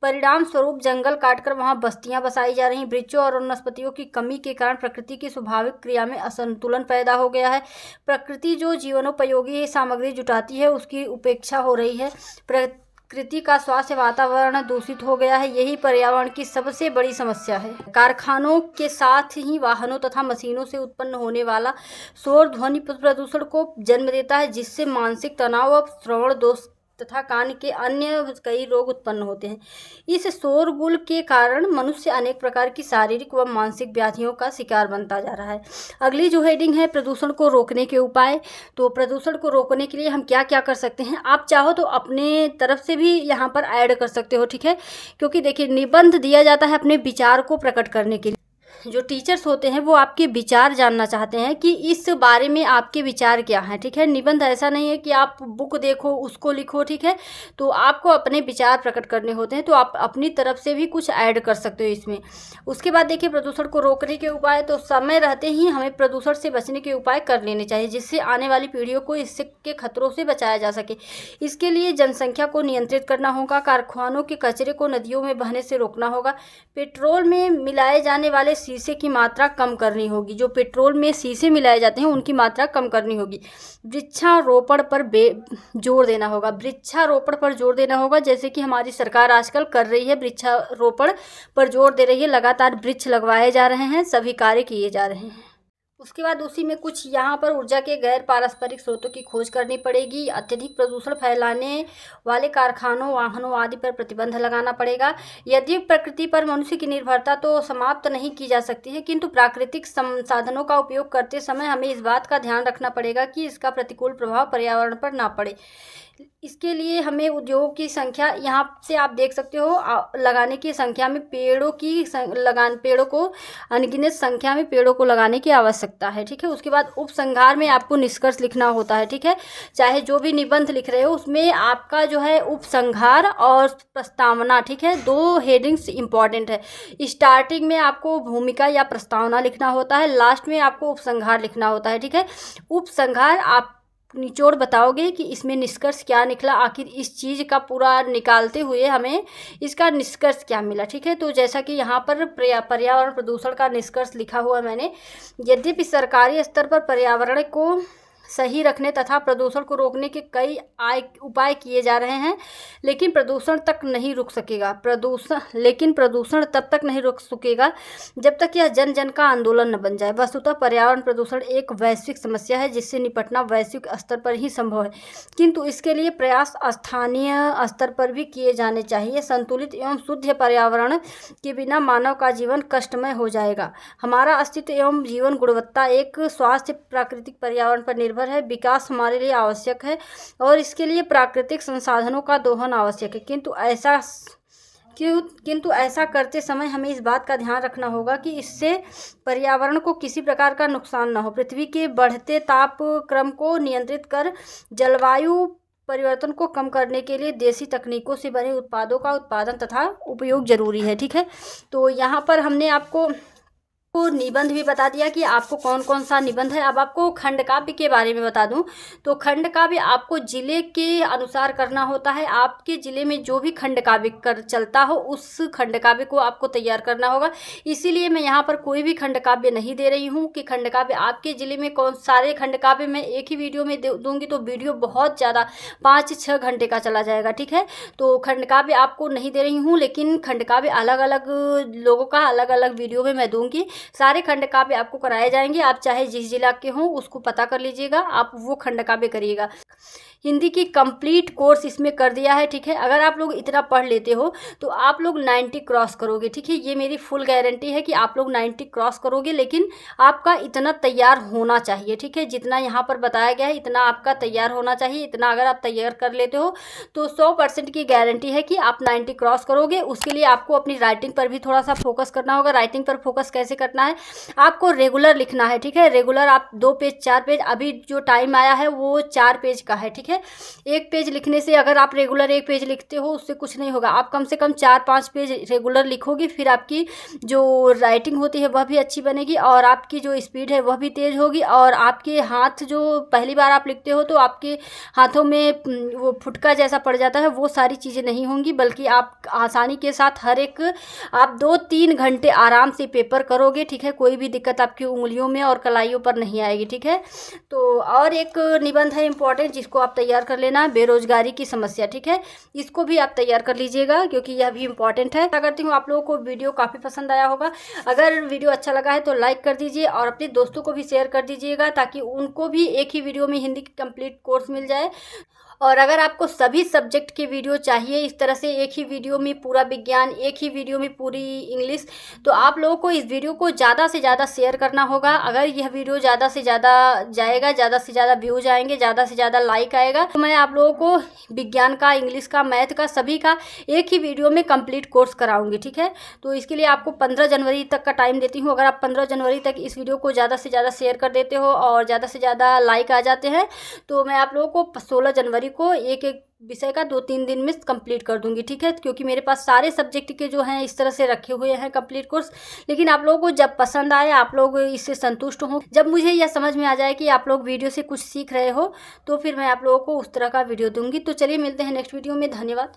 परिणाम स्वरूप जंगल काटकर वहां बस्तियां बसाई जा रही हैं। वृक्षों और वनस्पतियों की कमी के कारण प्रकृति की स्वाभाविक क्रिया में असंतुलन पैदा हो गया है। प्रकृति जो जीवनोपयोगी सामग्री जुटाती है, उसकी उपेक्षा हो रही है। प्रकृति का स्वास्थ्य वातावरण दूषित हो गया है। यही पर्यावरण की सबसे बड़ी समस्या है। कारखानों के साथ ही वाहनों तथा मशीनों से उत्पन्न होने वाला शोर ध्वनि प्रदूषण को जन्म देता है, जिससे मानसिक तनाव और श्रवण दोष तथा कान के अन्य कई रोग उत्पन्न होते हैं। इस शोरगुल के कारण मनुष्य अनेक प्रकार की शारीरिक व मानसिक व्याधियों का शिकार बनता जा रहा है। अगली जो हेडिंग है प्रदूषण को रोकने के उपाय। तो प्रदूषण को रोकने के लिए हम क्या क्या कर सकते हैं, आप चाहो तो अपने तरफ से भी यहाँ पर ऐड कर सकते हो, ठीक है। क्योंकि देखिए, निबंध दिया जाता है अपने विचार को प्रकट करने के लिए। जो टीचर्स होते हैं वो आपके विचार जानना चाहते हैं कि इस बारे में आपके विचार क्या हैं, ठीक है। निबंध ऐसा नहीं है कि आप बुक देखो उसको लिखो, ठीक है। तो आपको अपने विचार प्रकट करने होते हैं, तो आप अपनी तरफ से भी कुछ ऐड कर सकते हो इसमें। उसके बाद देखिए, प्रदूषण को रोकने के उपाय। तो समय रहते ही हमें प्रदूषण से बचने के उपाय कर लेने चाहिए, जिससे आने वाली पीढ़ियों को इसके खतरों से बचाया जा सके। इसके लिए जनसंख्या को नियंत्रित करना होगा। कारखानों के कचरे को नदियों में बहने से रोकना होगा। पेट्रोल में मिलाए जाने वाले शीशे की मात्रा कम करनी होगी। जो पेट्रोल में शीशे मिलाए जाते हैं उनकी मात्रा कम करनी होगी। वृक्षारोपण पर जोर देना होगा। वृक्षारोपण पर जोर देना होगा, जैसे कि हमारी सरकार आजकल कर रही है, वृक्षारोपण पर जोर दे रही है। लगातार वृक्ष लगवाए जा रहे हैं, सभी कार्य किए जा रहे हैं। उसके बाद उसी में कुछ यहाँ पर ऊर्जा के गैर पारस्परिक स्रोतों की खोज करनी पड़ेगी। अत्यधिक प्रदूषण फैलाने वाले कारखानों, वाहनों आदि पर प्रतिबंध लगाना पड़ेगा। यदि प्रकृति पर मनुष्य की निर्भरता तो समाप्त नहीं की जा सकती है, किंतु प्राकृतिक संसाधनों का उपयोग करते समय हमें इस बात का ध्यान रखना पड़ेगा कि इसका प्रतिकूल प्रभाव पर्यावरण पर ना पड़े। इसके लिए हमें उद्योगों की संख्या, यहाँ से आप देख सकते हो, लगाने की संख्या में पेड़ों को अनगिनत संख्या में पेड़ों को लगाने की आवश्यकता है, ठीक है। उसके बाद उपसंहार में आपको निष्कर्ष लिखना होता है, ठीक है। चाहे जो भी निबंध लिख रहे हो उसमें आपका जो है उपसंहार और प्रस्तावना, ठीक है, 2 हेडिंग्स इंपॉर्टेंट है। स्टार्टिंग में आपको भूमिका या प्रस्तावना लिखना होता है, लास्ट में आपको उपसंहार लिखना होता है, ठीक है। उपसंहार आप निचोड़ बताओगे कि इसमें निष्कर्ष क्या निकला, आखिर इस चीज़ का पूरा निकालते हुए हमें इसका निष्कर्ष क्या मिला, ठीक है। तो जैसा कि यहाँ पर पर्यावरण प्रदूषण का निष्कर्ष लिखा हुआ मैंने। यद्यपि सरकारी स्तर पर पर्यावरण को सही रखने तथा प्रदूषण को रोकने के कई उपाय किए जा रहे हैं, लेकिन प्रदूषण तक नहीं रुक सकेगा। प्रदूषण तब तक नहीं रुक सकेगा जब तक यह जन जन का आंदोलन न बन जाए। वस्तुतः पर्यावरण प्रदूषण एक वैश्विक समस्या है, जिससे निपटना वैश्विक स्तर पर ही संभव है, किंतु इसके लिए प्रयास स्थानीय स्तर पर भी किए जाने चाहिए। संतुलित एवं शुद्ध पर्यावरण के बिना मानव का जीवन कष्टमय हो जाएगा। हमारा अस्तित्व एवं जीवन गुणवत्ता एक स्वास्थ्य प्राकृतिक पर्यावरण पर निर्भर है। विकास हमारे लिए आवश्यक है और इसके लिए प्राकृतिक संसाधनों का दोहन आवश्यक है, किंतु ऐसा करते समय हमें इस बात का ध्यान रखना होगा कि इससे पर्यावरण को किसी प्रकार का नुकसान न हो। पृथ्वी के बढ़ते ताप क्रम को नियंत्रित कर जलवायु परिवर्तन को कम करने के लिए देसी तकनीकों से बने उत्पादों का उत्पादन तथा उपयोग जरूरी है, ठीक है। तो यहाँ पर हमने आपको निबंध भी बता दिया कि आपको कौन कौन सा निबंध है। अब आपको खंड काव्य के बारे में बता दूं, तो खंड काव्य आपको जिले के अनुसार करना होता है। आपके जिले में जो भी खंड काव्य चलता हो उस खंड काव्य को आपको तैयार करना होगा। इसीलिए मैं यहाँ पर कोई भी खंड काव्य नहीं दे रही हूँ कि खंड काव्य आपके जिले में कौन सारे खंड काव्य मैं एक ही वीडियो में दूंगी, तो वीडियो बहुत ज़्यादा 5-6 घंटे का चला जाएगा, ठीक है। तो खंड काव्य आपको नहीं दे रही हूँ, लेकिन खंड काव्य अलग अलग लोगों का अलग अलग वीडियो में मैं दूंगी। सारे खंड काव्य आपको कराए जाएंगे। आप चाहे जिस जिला के हों उसको पता कर लीजिएगा, आप वो खंड काव्य करिएगा। हिंदी की कंप्लीट कोर्स इसमें कर दिया है, ठीक है। अगर आप लोग इतना पढ़ लेते हो तो आप लोग 90 क्रॉस करोगे, ठीक है। ये मेरी फुल गारंटी है कि आप लोग 90 क्रॉस करोगे, लेकिन आपका इतना तैयार होना चाहिए, ठीक है। जितना यहाँ पर बताया गया है इतना आपका तैयार होना चाहिए। इतना अगर आप तैयार कर लेते हो तो 100% की गारंटी है कि आप 90 क्रॉस करोगे। उसके लिए आपको अपनी राइटिंग पर भी थोड़ा सा फोकस करना होगा। राइटिंग पर फोकस कैसे करना है, आपको रेगुलर लिखना है, ठीक है। रेगुलर आप 2 पेज 4 पेज, अभी जो टाइम आया है वो 4 पेज का है, ठीक है। एक पेज लिखने से, अगर आप रेगुलर 1 पेज लिखते हो उससे कुछ नहीं होगा। आप कम से कम 4-5 पेज रेगुलर लिखोगे, फिर आपकी जो राइटिंग होती है वह भी अच्छी बनेगी और आपकी जो स्पीड है वह भी तेज़ होगी। और आपके हाथ, जो पहली बार आप लिखते हो तो आपके हाथों में वो फुटका जैसा पड़ जाता है, वो सारी चीज़ें नहीं होंगी, बल्कि आप आसानी के साथ हर एक आप 2-3 घंटे आराम से पेपर करोगे, ठीक है। कोई भी दिक्कत आपकी उंगलियों में और कलाइयों पर नहीं आएगी, ठीक है। तो और एक निबंध है इम्पॉर्टेंट, जिसको आप तैयार कर लेना, बेरोजगारी की समस्या, ठीक है। इसको भी आप तैयार कर लीजिएगा क्योंकि यह भी इम्पॉर्टेंट है। आशा करती हूँ आप लोगों को वीडियो काफ़ी पसंद आया होगा। अगर वीडियो अच्छा लगा है तो लाइक कर दीजिए और अपने दोस्तों को भी शेयर कर दीजिएगा, ताकि उनको भी एक ही वीडियो में हिंदी की कंप्लीट कोर्स मिल जाए। और अगर आपको सभी सब्जेक्ट के वीडियो चाहिए इस तरह से, एक ही वीडियो में पूरा विज्ञान, एक ही वीडियो में पूरी इंग्लिश, तो आप लोगों को इस वीडियो को ज़्यादा से ज़्यादा शेयर करना होगा। अगर यह वीडियो ज़्यादा से ज़्यादा जाएगा, ज़्यादा से ज़्यादा व्यूज आएंगे, ज़्यादा से ज़्यादा लाइक आएगा, तो मैं आप लोगों को विज्ञान का, इंग्लिश का, मैथ का, सभी का एक ही वीडियो में कंप्लीट कोर्स कराऊंगी, ठीक है। तो इसके लिए आपको 15 जनवरी तक का टाइम देती हूँ। अगर आप 15 जनवरी तक इस वीडियो को ज़्यादा से ज़्यादा शेयर कर देते हो और ज़्यादा से ज़्यादा लाइक आ जाते हैं तो मैं आप लोगों को 16 जनवरी को एक विषय का 2-3 दिन में कंप्लीट कर दूंगी, ठीक है। क्योंकि मेरे पास सारे सब्जेक्ट के जो हैं इस तरह से रखे हुए हैं कंप्लीट कोर्स। लेकिन आप लोगों को जब पसंद आए, आप लोग इससे संतुष्ट हो, जब मुझे यह समझ में आ जाए कि आप लोग वीडियो से कुछ सीख रहे हो, तो फिर मैं आप लोगों को उस तरह का वीडियो दूंगी। तो चलिए मिलते हैं नेक्स्ट वीडियो में। धन्यवाद।